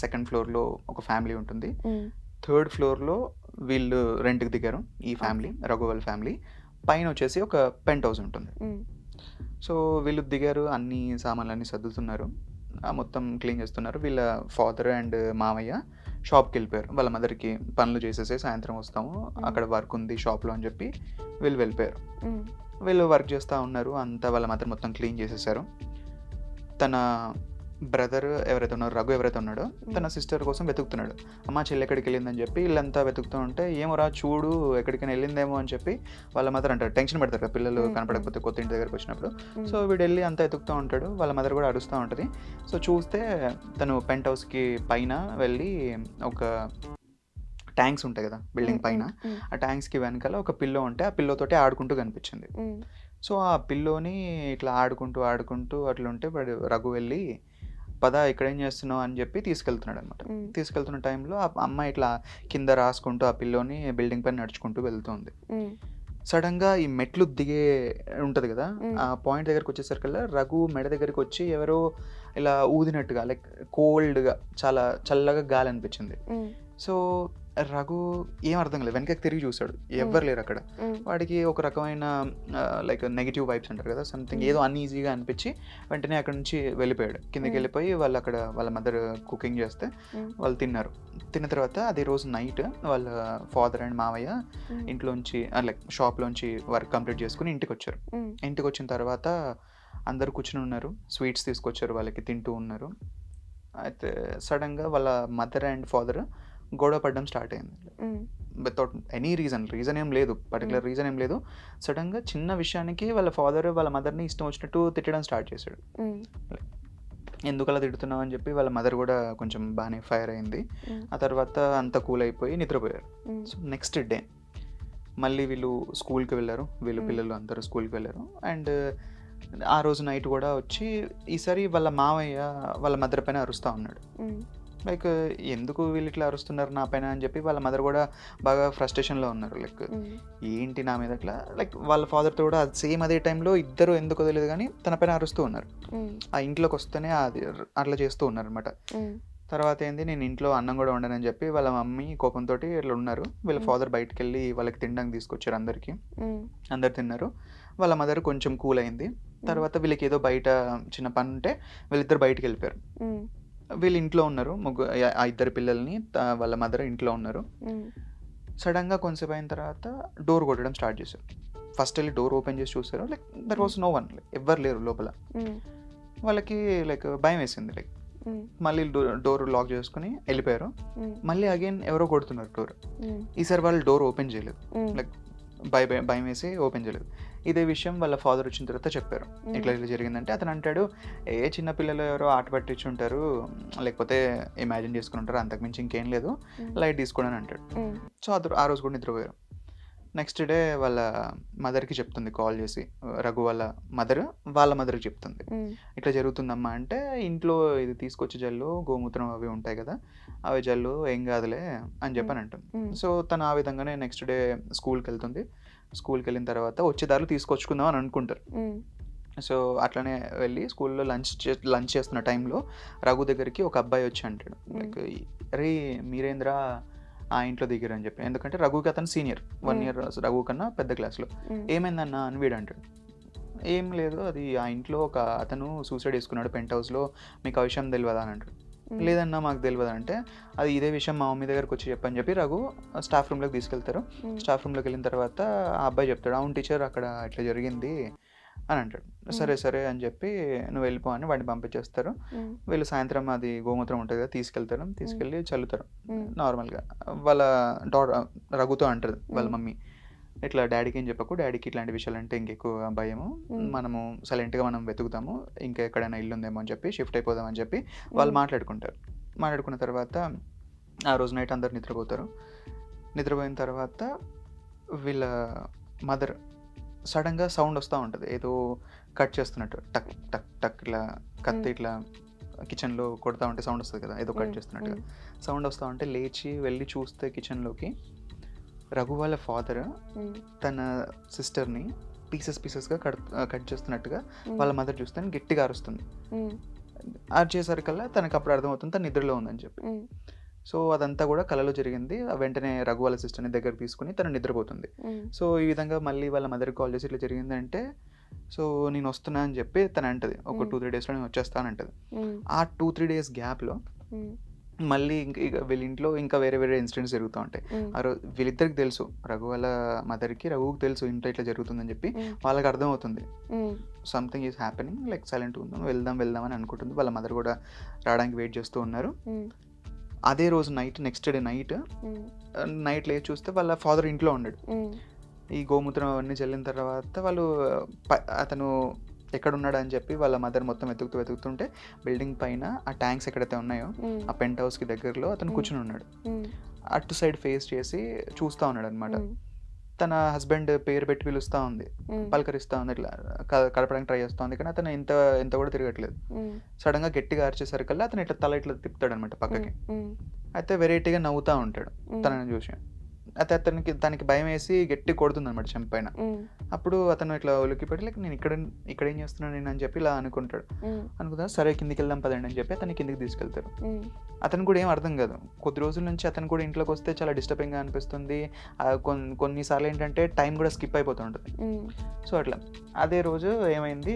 సెకండ్ ఫ్లోర్లో ఒక ఫ్యామిలీ ఉంటుంది, థర్డ్ ఫ్లోర్లో వీళ్ళు రెంట్కి దిగారు ఈ ఫ్యామిలీ, రఘు వాళ్ళ ఫ్యామిలీ. పైన వచ్చేసి ఒక పెంట్ హౌస్ ఉంటుంది. సో వీళ్ళు దిగారు, అన్ని సామాన్లన్నీ సర్దుతున్నారు, మొత్తం క్లీన్ చేస్తున్నారు. వీళ్ళ ఫాదర్ అండ్ మామయ్య షాప్కి వెళ్ళిపోయారు. వాళ్ళ మదర్కి పనులు చేసేసి సాయంత్రం వస్తాము, అక్కడ వర్క్ ఉంది షాప్లో అని చెప్పి వీళ్ళు వెళ్ళిపోయారు. వీళ్ళు వర్క్ చేస్తూ ఉన్నారు, అంతా వాళ్ళ మదర్ మొత్తం క్లీన్ చేసేసారు. తన బ్రదర్ ఎవరైతే ఉన్నారో, రఘు ఎవరైతే ఉన్నాడో, తన సిస్టర్ కోసం వెతుకుతున్నాడు. అమ్మ చెల్లి ఎక్కడికి వెళ్ళిందని చెప్పి వీళ్ళంతా వెతుకుతూ ఉంటే, ఏమోరా చూడు ఎక్కడికైనా వెళ్ళిందేమో అని చెప్పి వాళ్ళ మదర్ అంటారు. టెన్షన్ పెడతారు కదా పిల్లలు కనపడకపోతే కొత్త ఇంటి దగ్గరకు వచ్చినప్పుడు. సో వీడు వెళ్ళి అంతా వెతుకుతూ ఉంటాడు, వాళ్ళ మదర్ కూడా అడుస్తూ ఉంటుంది. సో చూస్తే తను పెంట్ హౌస్కి పైన వెళ్ళి ఒక ట్యాంక్స్ ఉంటాయి కదా బిల్డింగ్ పైన, ఆ ట్యాంక్స్కి వెనకాల ఒక పిల్లో ఉంటే ఆ పిల్లోతోటి ఆడుకుంటూ కనిపించింది. సో ఆ పిల్లోని ఇట్లా ఆడుకుంటూ అట్లుంటే వాడు రఘు వెళ్ళి పద ఇక్కడ ఏం చేస్తున్నావు అని చెప్పి తీసుకెళ్తున్నాడు అనమాట. తీసుకెళ్తున్న టైంలో ఆ అమ్మాయి ఇట్లా కింద రాసుకుంటూ ఆ పిల్లోని బిల్డింగ్ పైన నడుచుకుంటూ వెళ్తుంది. సడన్గా ఈ మెట్లు దిగే ఉంటుంది కదా, ఆ పాయింట్ దగ్గరకు వచ్చేసరికల్లా రఘు మెడ దగ్గరికి వచ్చి ఎవరో ఇలా ఊదినట్టుగా, లైక్ కోల్డ్గా, చాలా చల్లగా గాలి అనిపించింది. సో రఘు ఏం అర్థం కాలేదు, వెనకకి తిరిగి చూశాడు, ఎవ్వరు లేరు అక్కడ. వాడికి ఒక రకమైన లైక్ నెగిటివ్ వైబ్స్ అంటారు కదా, సంథింగ్ ఏదో అన్ఈజీగా అనిపించి వెంటనే అక్కడ నుంచి వెళ్ళిపోయాడు. కిందకి వెళ్ళిపోయి వాళ్ళు అక్కడ వాళ్ళ మదర్ కుకింగ్ చేస్తే వాళ్ళు తిన్నారు. తిన్న తర్వాత అదే రోజు నైట్ వాళ్ళ ఫాదర్ అండ్ మావయ్య ఇంట్లోంచి లైక్ షాప్లోంచి వర్క్ కంప్లీట్ చేసుకుని ఇంటికి వచ్చారు. ఇంటికి వచ్చిన తర్వాత అందరు కూర్చుని ఉన్నారు, స్వీట్స్ తీసుకొచ్చారు, వాళ్ళకి తింటూ ఉన్నారు. అయితే సడన్గా వాళ్ళ మదర్ అండ్ ఫాదర్ గొడవ పడడం స్టార్ట్ అయింది, వితౌట్ ఎనీ రీజన్ ఏం లేదు, పర్టికులర్ రీజన్ ఏం లేదు. సడన్గా చిన్న విషయానికి వాళ్ళ ఫాదర్ వాళ్ళ మదర్ని ఇష్టం వచ్చినట్టు తిట్టడం స్టార్ట్ చేశాడు. ఎందుకు అలా తిడుతున్నావు అని చెప్పి వాళ్ళ మదర్ కూడా కొంచెం బాగానే ఫైర్ అయింది. ఆ తర్వాత అంతా కూల్ అయిపోయి నిద్రపోయారు. సో నెక్స్ట్ డే మళ్ళీ వీళ్ళు స్కూల్కి వెళ్ళారు, వీళ్ళు పిల్లలు అందరూ స్కూల్కి వెళ్ళారు. అండ్ ఆ రోజు నైట్ కూడా వచ్చి ఈసారి వాళ్ళ మావయ్య వాళ్ళ మదర్ పైన అరుస్తూ ఉన్నాడు. లైక్ ఎందుకు వీళ్ళు ఇట్లా అరుస్తున్నారు నా పైన అని చెప్పి వాళ్ళ మదర్ కూడా బాగా ఫ్రస్ట్రేషన్లో ఉన్నారు. లైక్ ఏంటి నా మీద అట్లా, లైక్ వాళ్ళ ఫాదర్తో కూడా సేమ్ అదే టైంలో ఇద్దరు ఎందుకో తెలియదు కానీ తన పైన అరుస్తూ ఉన్నారు. ఆ ఇంట్లోకి వస్తేనే అది అట్లా చేస్తూ ఉన్నారు అనమాట. తర్వాత ఏంది, నేను ఇంట్లో అన్నం కూడా వండనని చెప్పి వాళ్ళ మమ్మీ కోపంతో ఇట్లా ఉన్నారు. వీళ్ళ ఫాదర్ బయటకు వెళ్ళి వాళ్ళకి తినడానికి తీసుకొచ్చారు, అందరు తిన్నారు. వాళ్ళ మదర్ కొంచెం కూల్ అయింది. తర్వాత వీళ్ళకి ఏదో బయట చిన్న పని ఉంటే వీళ్ళిద్దరు బయటకు వెళ్ళిపోయారు. వీళ్ళు ఇంట్లో ఉన్నారు, ఆ ఇద్దరు పిల్లల్ని వాళ్ళ మదర్ ఇంట్లో ఉన్నారు. సడన్గా కొంచెంసేపు అయిన తర్వాత డోర్ కొట్టడం స్టార్ట్ చేశారు. ఫస్ట్ వెళ్ళి డోర్ ఓపెన్ చేసి చూసారు, like there was no one, ఎవ్వరు లేరు లోపల. వాళ్ళకి లైక్ భయం వేసింది, లైక్ మళ్ళీ డోర్ లాక్ చేసుకుని వెళ్ళిపోయారు. మళ్ళీ అగైన్ ఎవరో కొడుతున్నారు డోర్. ఈసారి వాళ్ళు డోర్ ఓపెన్ చేయలేదు, లైక్ భయం వేసి ఓపెన్ చేయలేదు. ఇదే విషయం వాళ్ళ ఫాదర్ వచ్చిన తర్వాత చెప్పారు, ఇట్లా జరిగిందంటే. అతను అంటాడు, చిన్న పిల్లలు ఎవరో ఆట పట్టించి ఉంటారు, లేకపోతే ఇమాజిన్ చేసుకుని ఉంటారు, అంతకుమించి ఇంకేం లేదు, లైట్ తీసుకోవడం అంటాడు. సో ఆ రోజు కూడా నిద్రపోయారు. నెక్స్ట్ డే వాళ్ళ మదర్కి చెప్తుంది కాల్ చేసి, రఘు వాళ్ళ మదర్కి చెప్తుంది, ఇట్లా జరుగుతుందమ్మా అంటే, ఇంట్లో ఇది తీసుకొచ్చి జల్లు, గోమూత్రం అవి ఉంటాయి కదా, అవి జల్లు, ఏం కాదులే అని చెప్పని అంటుంది. సో తను ఆ విధంగానే నెక్స్ట్ డే స్కూల్కి వెళ్తుంది. స్కూల్కి వెళ్ళిన తర్వాత వచ్చేదారులు తీసుకొచ్చుకుందాం అని అనుకుంటారు. సో అట్లనే వెళ్ళి స్కూల్లో లంచ్ చేస్తున్న టైంలో రఘు దగ్గరికి ఒక అబ్బాయి వచ్చి అంటాడు, లైక్ అరే మీరేంద్రా ఆ ఇంట్లో దిగారు అని చెప్పి. ఎందుకంటే రఘుకి అతను సీనియర్, 1 year రఘు కన్నా పెద్ద క్లాస్లో. ఏమైందన్నా అని వీడు అంటాడు. ఏం లేదు, అది ఆ ఇంట్లో ఒక అతను సూసైడ్ చేసుకున్నాడు పెంట్ హౌస్లో, మీకు ఆ విషయం తెలియదా అని అంటాడు. లేదన్నా మాకు తెలియదు అంటే, అది ఇదే విషయం మా మమ్మీ దగ్గరకు వచ్చి చెప్పని చెప్పి రఘు స్టాఫ్ రూమ్లోకి తీసుకెళ్తారు. స్టాఫ్ రూమ్లోకి వెళ్ళిన తర్వాత ఆ అబ్బాయి చెప్తాడు, అవును టీచర్ అక్కడ ఇట్లా జరిగింది అని అంటాడు. సరే అని చెప్పి నువ్వు వెళ్ళిపో అని వాడిని పంపించేస్తారు. వీళ్ళు సాయంత్రం అది గోమూత్రం ఉంటుంది కదా, తీసుకెళ్ళి చల్లుతారు నార్మల్గా. వాళ్ళ రఘుతో అంటారు వాళ్ళ మమ్మీ, ఇట్లా డాడీకి ఏం చెప్పకు, డాడీకి ఇట్లాంటి విషయాలు అంటే ఇంకెక్కువ భయము, మనము సైలెంట్గా మనం వెతుకుతాము, ఇంకా ఎక్కడైనా ఇల్లు ఉందేమో అని చెప్పి షిఫ్ట్ అయిపోదామని చెప్పి వాళ్ళు మాట్లాడుకుంటారు. మాట్లాడుకున్న తర్వాత ఆ రోజు నైట్ అందరు నిద్రపోతారు. నిద్రపోయిన తర్వాత వీళ్ళ మదర్ సడన్గా సౌండ్ వస్తూ ఉంటుంది, ఏదో కట్ చేస్తున్నట్టు, టక్ టక్ టక్ ఇట్లా కత్తి ఇట్లా కిచెన్లో కొడతా ఉంటే సౌండ్ వస్తుంది కదా, ఏదో కట్ చేస్తున్నట్టుగా సౌండ్ వస్తూ ఉంటే లేచి వెళ్ళి చూస్తే కిచెన్లోకి రఘు వాళ్ళ ఫాదర్ తన సిస్టర్ని పీసెస్గా కట్ చేస్తున్నట్టుగా వాళ్ళ మదర్ చూస్తే గట్టిగా అరుస్తుంది. అరిచేసరికల్లా తనకు అప్పుడు అర్థమవుతుంది తను నిద్రలో ఉందని చెప్పి. సో అదంతా కూడా కలలో జరిగింది. వెంటనే రఘు వాళ్ళ సిస్టర్ని దగ్గర తీసుకుని తను నిద్రపోతుంది. సో ఈ విధంగా మళ్ళీ వాళ్ళ మదర్కి కాల్ చేసి ఇట్లా జరిగిందంటే, సో నేను వస్తున్నా అని చెప్పి తను అంటది, ఒక 2-3 డేస్లో నేను వచ్చేస్తాను అంటది. ఆ 2-3 డేస్ గ్యాప్లో మళ్ళీ ఇక వీళ్ళ ఇంట్లో ఇంకా వేరే వేరే ఇన్సిడెంట్స్ జరుగుతూ ఉంటాయి. వీళ్ళిద్దరికి తెలుసు, రఘు వాళ్ళ మదర్కి రఘుకి తెలుసు ఇంట్లో ఇట్లా జరుగుతుందని చెప్పి. వాళ్ళకి అర్థమవుతుంది something is happening, like silent ఉందాం, వెళ్దాం అని అనుకుంటుంది. వాళ్ళ మదర్ కూడా రావడానికి వెయిట్ చేస్తూ ఉన్నారు. అదే రోజు నెక్స్ట్ డే నైట్ లేచి చూస్తే వాళ్ళ ఫాదర్ ఇంట్లో ఉన్నాడు. ఈ గోమూత్రం అవన్నీ చల్లిన తర్వాత వాళ్ళు అతను ఎక్కడున్నాడు అని చెప్పి వాళ్ళ మదర్ మొత్తం వెతుకుతుంటే బిల్డింగ్ పైన ఆ ట్యాంక్స్ ఎక్కడైతే ఉన్నాయో ఆ పెంట్ హౌస్కి దగ్గరలో అతను కూర్చుని ఉన్నాడు. అటు సైడ్ ఫేస్ చేసి చూస్తూ ఉన్నాడు అనమాట. తన హస్బెండ్ పేరు పెట్టి పిలుస్తూ ఉంది, పలకరిస్తూ ఉంది, ఇట్లా కలపడానికి ట్రై చేస్తూ ఉంది, కానీ అతను ఎంత కూడా తిరగట్లేదు. సడన్గా గట్టిగా అరిచేసరికల్లా అతను ఇట్లా తల ఇట్లా తిప్పుతాడు అనమాట పక్కకి. అయితే వెరైటీగా నవ్వుతూ ఉంటాడు తనని చూసి. అయితే తనకి భయం వేసి గట్టి కొడుతుంది అనమాట చెంపైన. అప్పుడు అతను ఇట్లా ఉలిక్కిపెట్టి లైక్ నేను ఇక్కడ ఏం చేస్తున్నాను నేను అని చెప్పి ఇలా అనుకుంటా. సరే కిందికి వెళ్దాం పదండి అని చెప్పి అతన్ని కిందికి తీసుకెళ్తారు. అతను కూడా ఏం అర్థం కాదు. కొద్ది రోజుల నుంచి అతను కూడా ఇంట్లోకి వస్తే చాలా డిస్టర్బింగ్గా అనిపిస్తుంది. కొన్నిసార్లు ఏంటంటే టైం కూడా స్కిప్ అయిపోతూ ఉంటుంది. సో అట్లా అదే రోజు ఏమైంది,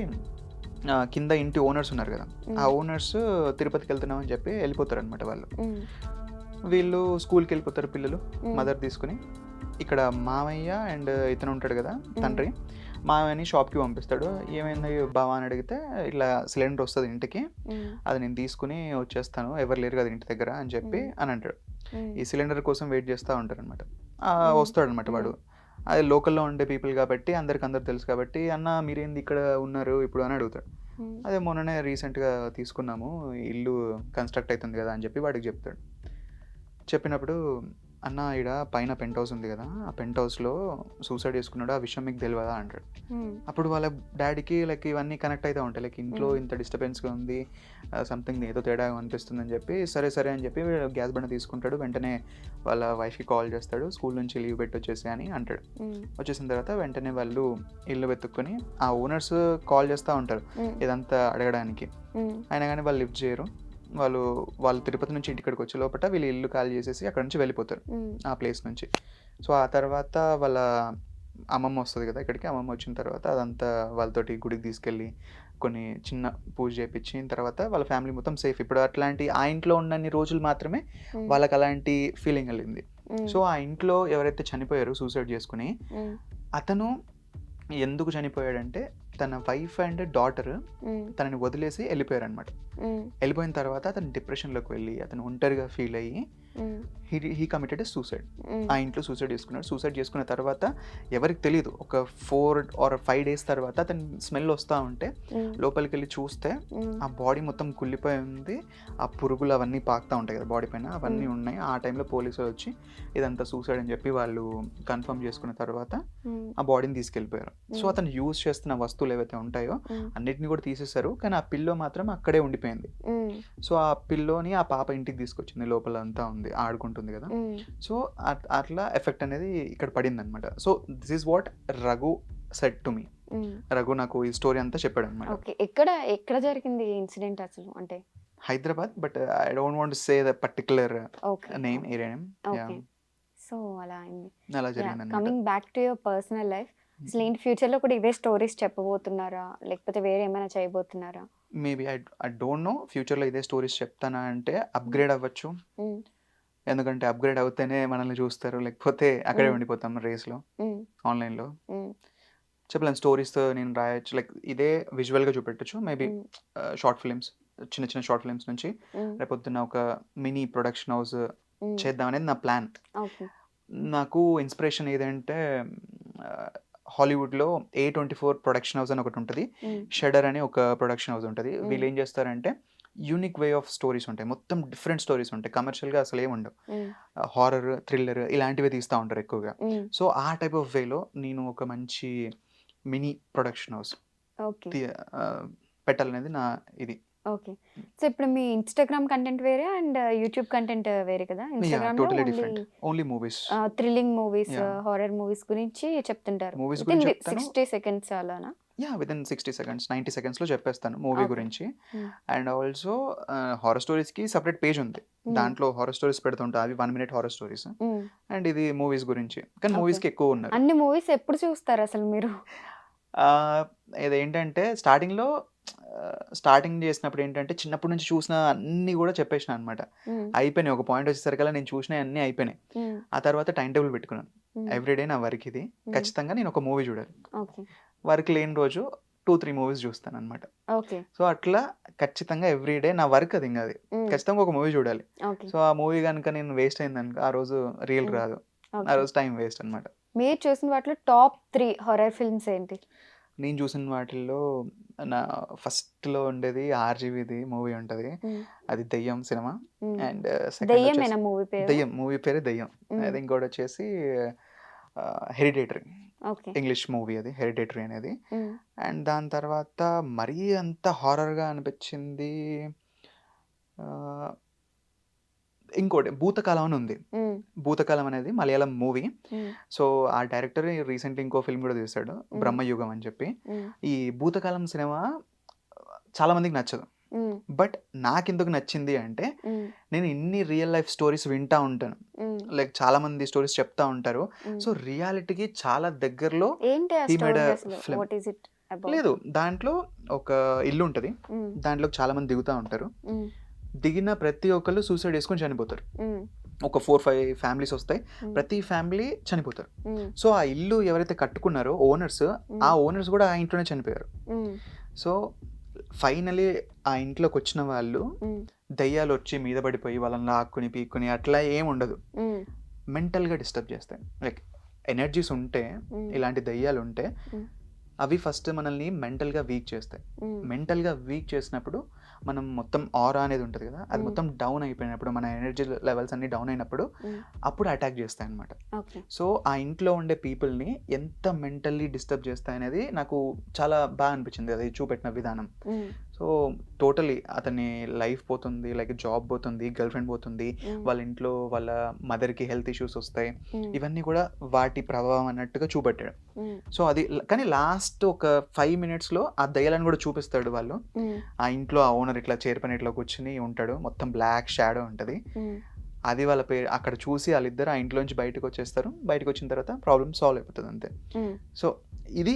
కింద ఇంటి ఓనర్స్ ఉన్నారు కదా, ఆ ఓనర్స్ తిరుపతికి వెళ్తున్నాం అని చెప్పి వెళ్ళిపోతారు అనమాట. వాళ్ళు వీళ్ళు స్కూల్కి వెళ్ళిపోతారు పిల్లలు మదర్ తీసుకుని. ఇక్కడ మామయ్య అండ్ ఇతను ఉంటాడు కదా తండ్రి, మామయ్యని షాప్కి పంపిస్తాడు. ఏమైంది బావా అని అడిగితే ఇట్లా సిలిండర్ వస్తుంది ఇంటికి, అది నేను తీసుకుని వచ్చేస్తాను, ఎవరు లేరు కదా ఇంటి దగ్గర అని చెప్పి అని అంటాడు. ఈ సిలిండర్ కోసం వెయిట్ చేస్తూ ఉంటారు అనమాట. వస్తాడు అనమాట వాడు. అది లోకల్లో ఉండే పీపుల్ కాబట్టి అందరు తెలుసు కాబట్టి, అన్న మీరేంది ఇక్కడ ఉన్నారు ఇప్పుడు అని అడుగుతాడు. అదే మొన్ననే రీసెంట్గా తీసుకున్నాము, ఇల్లు కన్స్ట్రక్ట్ అవుతుంది కదా అని చెప్పి వాడికి చెప్తాడు. చెప్పినప్పుడు అన్న ఈడ పైన పెంట్ హౌస్ ఉంది కదా, ఆ పెంట్ హౌస్లో సూసైడ్ చేసుకున్నాడు, ఆ విషయం మీకు తెలియదా అంటాడు. అప్పుడు వాళ్ళ డాడీకి లైక్ ఇవన్నీ కనెక్ట్ అవుతూ ఉంటాయి, లైక్ ఇంట్లో ఇంత డిస్టర్బెన్స్గా ఉంది, సంథింగ్ ఏదో తేడా అనిపిస్తుంది అని చెప్పి సరే అని చెప్పి గ్యాస్ బండ తీసుకుంటాడు. వెంటనే వాళ్ళ వైఫ్కి కాల్ చేస్తాడు, స్కూల్ నుంచి లీవ్ పెట్టి వచ్చేసి అని అంటాడు. వచ్చేసిన తర్వాత వెంటనే వాళ్ళు ఇల్లు వెతుక్కొని ఆ ఓనర్స్ కాల్ చేస్తూ ఉంటారు ఇదంతా అడగడానికి, అయినా కానీ వాళ్ళు లిఫ్ట్ చేయరు. వాళ్ళు తిరుపతి నుంచి ఇంటికి వచ్చే లోపల వీళ్ళు ఇల్లు ఖాళీ చేసేసి అక్కడ నుంచి వెళ్ళిపోతారు ఆ ప్లేస్ నుంచి. సో ఆ తర్వాత వాళ్ళ అమ్మమ్మ వస్తుంది కదా ఇక్కడికి. అమ్మమ్మ వచ్చిన తర్వాత అదంతా వాళ్ళతోటి గుడికి తీసుకెళ్ళి కొన్ని చిన్న పూజ చేయించిన తర్వాత వాళ్ళ ఫ్యామిలీ మొత్తం సేఫ్. ఇప్పుడు అట్లాంటి ఆ ఇంట్లో ఉన్నన్ని రోజులు మాత్రమే వాళ్ళకి అలాంటి ఫీలింగ్ కలిగింది. సో ఆ ఇంట్లో ఎవరైతే చనిపోయారో సూసైడ్ చేసుకుని, అతను ఎందుకు చనిపోయాడంటే తన వైఫ్ అండ్ డాటర్ తనని వదిలేసి వెళ్ళిపోయారు అనమాట. వెళ్ళిపోయిన తర్వాత అతను డిప్రెషన్లోకి వెళ్ళి అతను ఒంటరిగా ఫీల్ అయ్యి హీ కమిటెడ్ సూసైడ్. ఆ ఇంట్లో సూసైడ్ చేసుకున్నాడు. సూసైడ్ చేసుకున్న తర్వాత ఎవరికి తెలియదు, ఒక 4 or 5 days తర్వాత అతను స్మెల్ వస్తూ ఉంటే లోపలికి వెళ్ళి చూస్తే ఆ బాడీ మొత్తం కుళ్ళిపోయి ఉంది, ఆ పురుగులు అవన్నీ పాకుతూ ఉంటాయి కదా బాడీ పైన, అవన్నీ ఉన్నాయి. ఆ టైంలో పోలీసులు వచ్చి ఇదంతా సూసైడ్ అని చెప్పి వాళ్ళు కన్ఫర్మ్ చేసుకున్న తర్వాత ఆ బాడీని తీసుకెళ్ళిపోయారు. సో అతను యూజ్ చేస్తున్న వస్తువులు ఏవైతే ఉంటాయో అన్నిటిని కూడా తీసేశారు, కానీ ఆ పిల్లో మాత్రం అక్కడే ఉండిపోయింది. సో ఆ పిల్లోని ఆ పాప ఇంటికి తీసుకొచ్చింది, లోపల అంతా ఉంది ఆడుకుంటుంది కదా. సో అట్లా ఎఫెక్ట్ అనేది ఇక్కడ పడింది అనమాట. So this is what Raghu said to me. Raghu నాకు ఈ స్టోరీ అంతా చెప్పాడు అనమాట. ఎక్కడ జరిగింది ఇన్సిడెంట్ అసలు? అంటే Hyderabad, but I don't want to say the particular name, area name. So అలా అయింది. అలా జరిగింది. Coming back to your personal life, అసలు ఏంటి ఫ్యూచర్ లో కూడా ఇవే స్టోరీస్ చెప్పబోతున్నారా, లేకపోతే వేరే ఏమైనా చేయబోతున్నారా? మేబీ ఐ డోంట్ నో, ఫ్యూచర్లో ఇదే స్టోరీస్ చెప్తానా అంటే అప్గ్రేడ్ అవ్వచ్చు. ఎందుకంటే అప్గ్రేడ్ అవుతేనే మనల్ని చూస్తారు, లేకపోతే అక్కడే ఉండిపోతాం రేస్లో ఆన్లైన్లో. చెప్పలేను, స్టోరీస్తో నేను రాయొచ్చు, లైక్ ఇదే విజువల్గా చూపెట్టచ్చు. మేబీ షార్ట్ ఫిలిమ్స్, చిన్న షార్ట్ ఫిలిమ్స్ నుంచి రేపొద్దున ఒక మినీ ప్రొడక్షన్ హౌస్ చేద్దాం అనేది నా ప్లాన్. నాకు ఇన్స్పిరేషన్ ఏదంటే హాలీవుడ్లో A24 ప్రొడక్షన్ హౌస్ అని ఒకటి ఉంటుంది, షడర్ అని ఒక ప్రొడక్షన్ హౌస్ ఉంటుంది. వీళ్ళు ఏం చేస్తారంటే యూనిక్ వే ఆఫ్ స్టోరీస్ ఉంటాయి, మొత్తం డిఫరెంట్ స్టోరీస్ ఉంటాయి, కమర్షియల్గా అసలు ఏమి ఉండవు, హారర్, థ్రిల్లర్ ఇలాంటివి తీస్తూ ఉంటారు ఎక్కువగా. సో ఆ టైప్ ఆఫ్ వేలో నేను ఒక మంచి మినీ ప్రొడక్షన్ హౌస్ పెట్టాలనేది నా ఇది. ఓకే. సో ఇప్పుడు మీ ఇన్స్టాగ్రామ్ కంటెంట్ వేరే అండ్ యూట్యూబ్ కంటెంట్ వేరే కదా? ఇన్స్టాగ్రామ్ లో only movies, thrilling movies, horror movies గురించి చెప్తుంటారు. మూవీస్ గురించి 60 seconds అలానా? వితిన్ 60 సెకండ్స్ 90 సెకండ్స్లో చెప్పేస్తాను మూవీ Okay. గురించి. Hmm. అండ్ ఆల్సో హారర్ స్టోరీస్కి సపరేట్ పేజ్ ఉంది, దాంట్లో హారర్ స్టోరీస్ పెడుతుంటా, అవి 1 minute horror stories. Hmm. And ఇది మూవీస్ గురించి, కానీ Okay. మూవీస్కి ఎక్కువ ఉన్నారు. అన్ని మూవీస్ ఎప్పుడు చూస్తారు అసలు మీరు? ఇదేంటంటే స్టార్టింగ్ చేసినప్పుడు ఏంటంటే చిన్నప్పటి నుంచి చూసిన అన్నీ కూడా చెప్పేసిన అనమాట. Hmm. అయిపోయినాయి, ఒక పాయింట్ వచ్చేసరికల్లా నేను చూసినవి అన్నీ అయిపోయినాయి. Hmm. ఆ తర్వాత టైం టేబుల్ పెట్టుకున్నాను, Hmm. ఎవ్రీడే నా వర్క్ ఇది, ఖచ్చితంగా నేను ఒక మూవీ చూడాలి. Okay. వర్క్ లేని రోజు 2-3 మూవీస్ చూస్తాను అనమాట. Okay. సో అట్లా ఖచ్చితంగా ఎవ్రీడే నా వర్క్ అది, ఇంకా అది Hmm. ఖచ్చితంగా ఒక మూవీ చూడాలి. Okay. సో ఆ మూవీ కనుక నేను వేస్ట్ అయిందనుకో ఆ రోజు రీల్ Hmm. రాదు, ఆ Okay. రోజు టైం వేస్ట్ అనమాట. మీరు చూసిన వాటిలో టాప్ 3 హారర్ ఫిల్మ్స్ ఏంటి? నేను చూసిన వాటిల్లో నా ఫస్ట్లో ఉండేది ఆర్జీవిది మూవీ ఉంటుంది, Hmm. అది దెయ్యం సినిమా. Hmm. అండ్ సెకండ్ దెయ్యమేనా మూవీ పేరు? దెయ్యం, మూవీ పేరే దెయ్యం. Hmm. అది ఇంకోటి వచ్చేసి హెరిడేటరీ, ఓకే. ఇంగ్లీష్ మూవీ అది, హెరిడేటరీ అనేది. Hmm. అండ్ దాని తర్వాత మరీ అంత హారర్గా అనిపించింది ఇంకోటి భూతకాలం అని ఉంది. Hmm. భూతకాలం అనేది మలయాళం మూవీ. Hmm. సో ఆ డైరెక్టర్ రీసెంట్లీ ఇంకో ఫిల్మ్ కూడా తీశాడు, బ్రహ్మయుగం అని చెప్పి. Hmm. ఈ భూతకాలం సినిమా చాలా మందికి నచ్చదు, Hmm. బట్ నాకెందుకు నచ్చింది అంటే Hmm. నేను ఇన్ని రియల్ లైఫ్ స్టోరీస్ వింటా ఉంటాను, Hmm. లైక్ చాలా మంది స్టోరీస్ చెప్తా ఉంటారు. Hmm. సో రియాలిటీకి చాలా దగ్గరలో ఏంటి ఆ he made స్టోరీ a అసలు? film. What is it about? లేదు, దాంట్లో ఒక ఇల్లు ఉంటుంది, Hmm. దాంట్లో చాలా మంది దిగుతూ ఉంటారు. Hmm. దిగిన ప్రతి ఒక్కళ్ళు సూసైడ్ చేసుకొని చనిపోతారు. Hmm. ఒక 4-5 ఫ్యామిలీస్ వస్తాయి, Hmm. ప్రతి ఫ్యామిలీ చనిపోతారు. Hmm. సో ఆ ఇల్లు ఎవరైతే కట్టుకున్నారో ఓనర్స్, ఆ ఓనర్స్ కూడా ఆ ఇంట్లోనే చనిపోయారు. Hmm. సో ఫైనలీ ఆ ఇంట్లోకి వచ్చిన వాళ్ళు Hmm. దయ్యాలు వచ్చి మీద పడిపోయి వాళ్ళని లాక్కుని పీక్కుని అట్లా ఏం ఉండదు, Hmm. మెంటల్గా డిస్టర్బ్ చేస్తాయి. లైక్ ఎనర్జీస్ ఉంటే, Hmm. ఇలాంటి దయ్యాలు ఉంటే Hmm. అవి ఫస్ట్ మనల్ని మెంటల్గా వీక్ చేస్తాయి. Hmm. మెంటల్గా వీక్ చేసినప్పుడు మనం మొత్తం ఆరా అనేది ఉంటుంది కదా, అది Hmm. మొత్తం డౌన్ అయిపోయినప్పుడు, మన ఎనర్జీ లెవెల్స్ అన్ని డౌన్ అయినప్పుడు Hmm. అప్పుడు అటాక్ చేస్తాయి అనమాట. ఓకే. సో ఆ ఇంట్లో ఉండే పీపుల్ని ఎంత మెంటల్లీ డిస్టర్బ్ చేస్తాయి అనేది నాకు చాలా బాగా అనిపించింది అది చూపెట్టిన విధానం. Hmm. సో టోటలీ అతని లైఫ్ పోతుంది, లైక్ జాబ్ పోతుంది, గర్ల్ ఫ్రెండ్ పోతుంది, Hmm. వాళ్ళ ఇంట్లో వాళ్ళ మదర్కి హెల్త్ ఇష్యూస్ వస్తాయి, Hmm. ఇవన్నీ కూడా వాటి ప్రభావం అన్నట్టుగా చూపెట్టాడు. Hmm. సో అది కానీ లాస్ట్ ఒక 5 minutesలో ఆ దయ్యాలను కూడా చూపిస్తాడు. వాళ్ళు Hmm. ఆ ఇంట్లో ఆ ఓనర్ ఇట్లా చైర్ పైన ఇట్లా కూర్చుని ఉంటాడు, మొత్తం బ్లాక్ షాడో ఉంటుంది. Hmm. అది వాళ్ళ పేరు అక్కడ చూసి వాళ్ళిద్దరు ఆ ఇంట్లోంచి బయటకు వచ్చేస్తారు. బయటకు వచ్చిన తర్వాత ప్రాబ్లమ్ సాల్వ్ అయిపోతుంది అంతే. Hmm. సో ఇది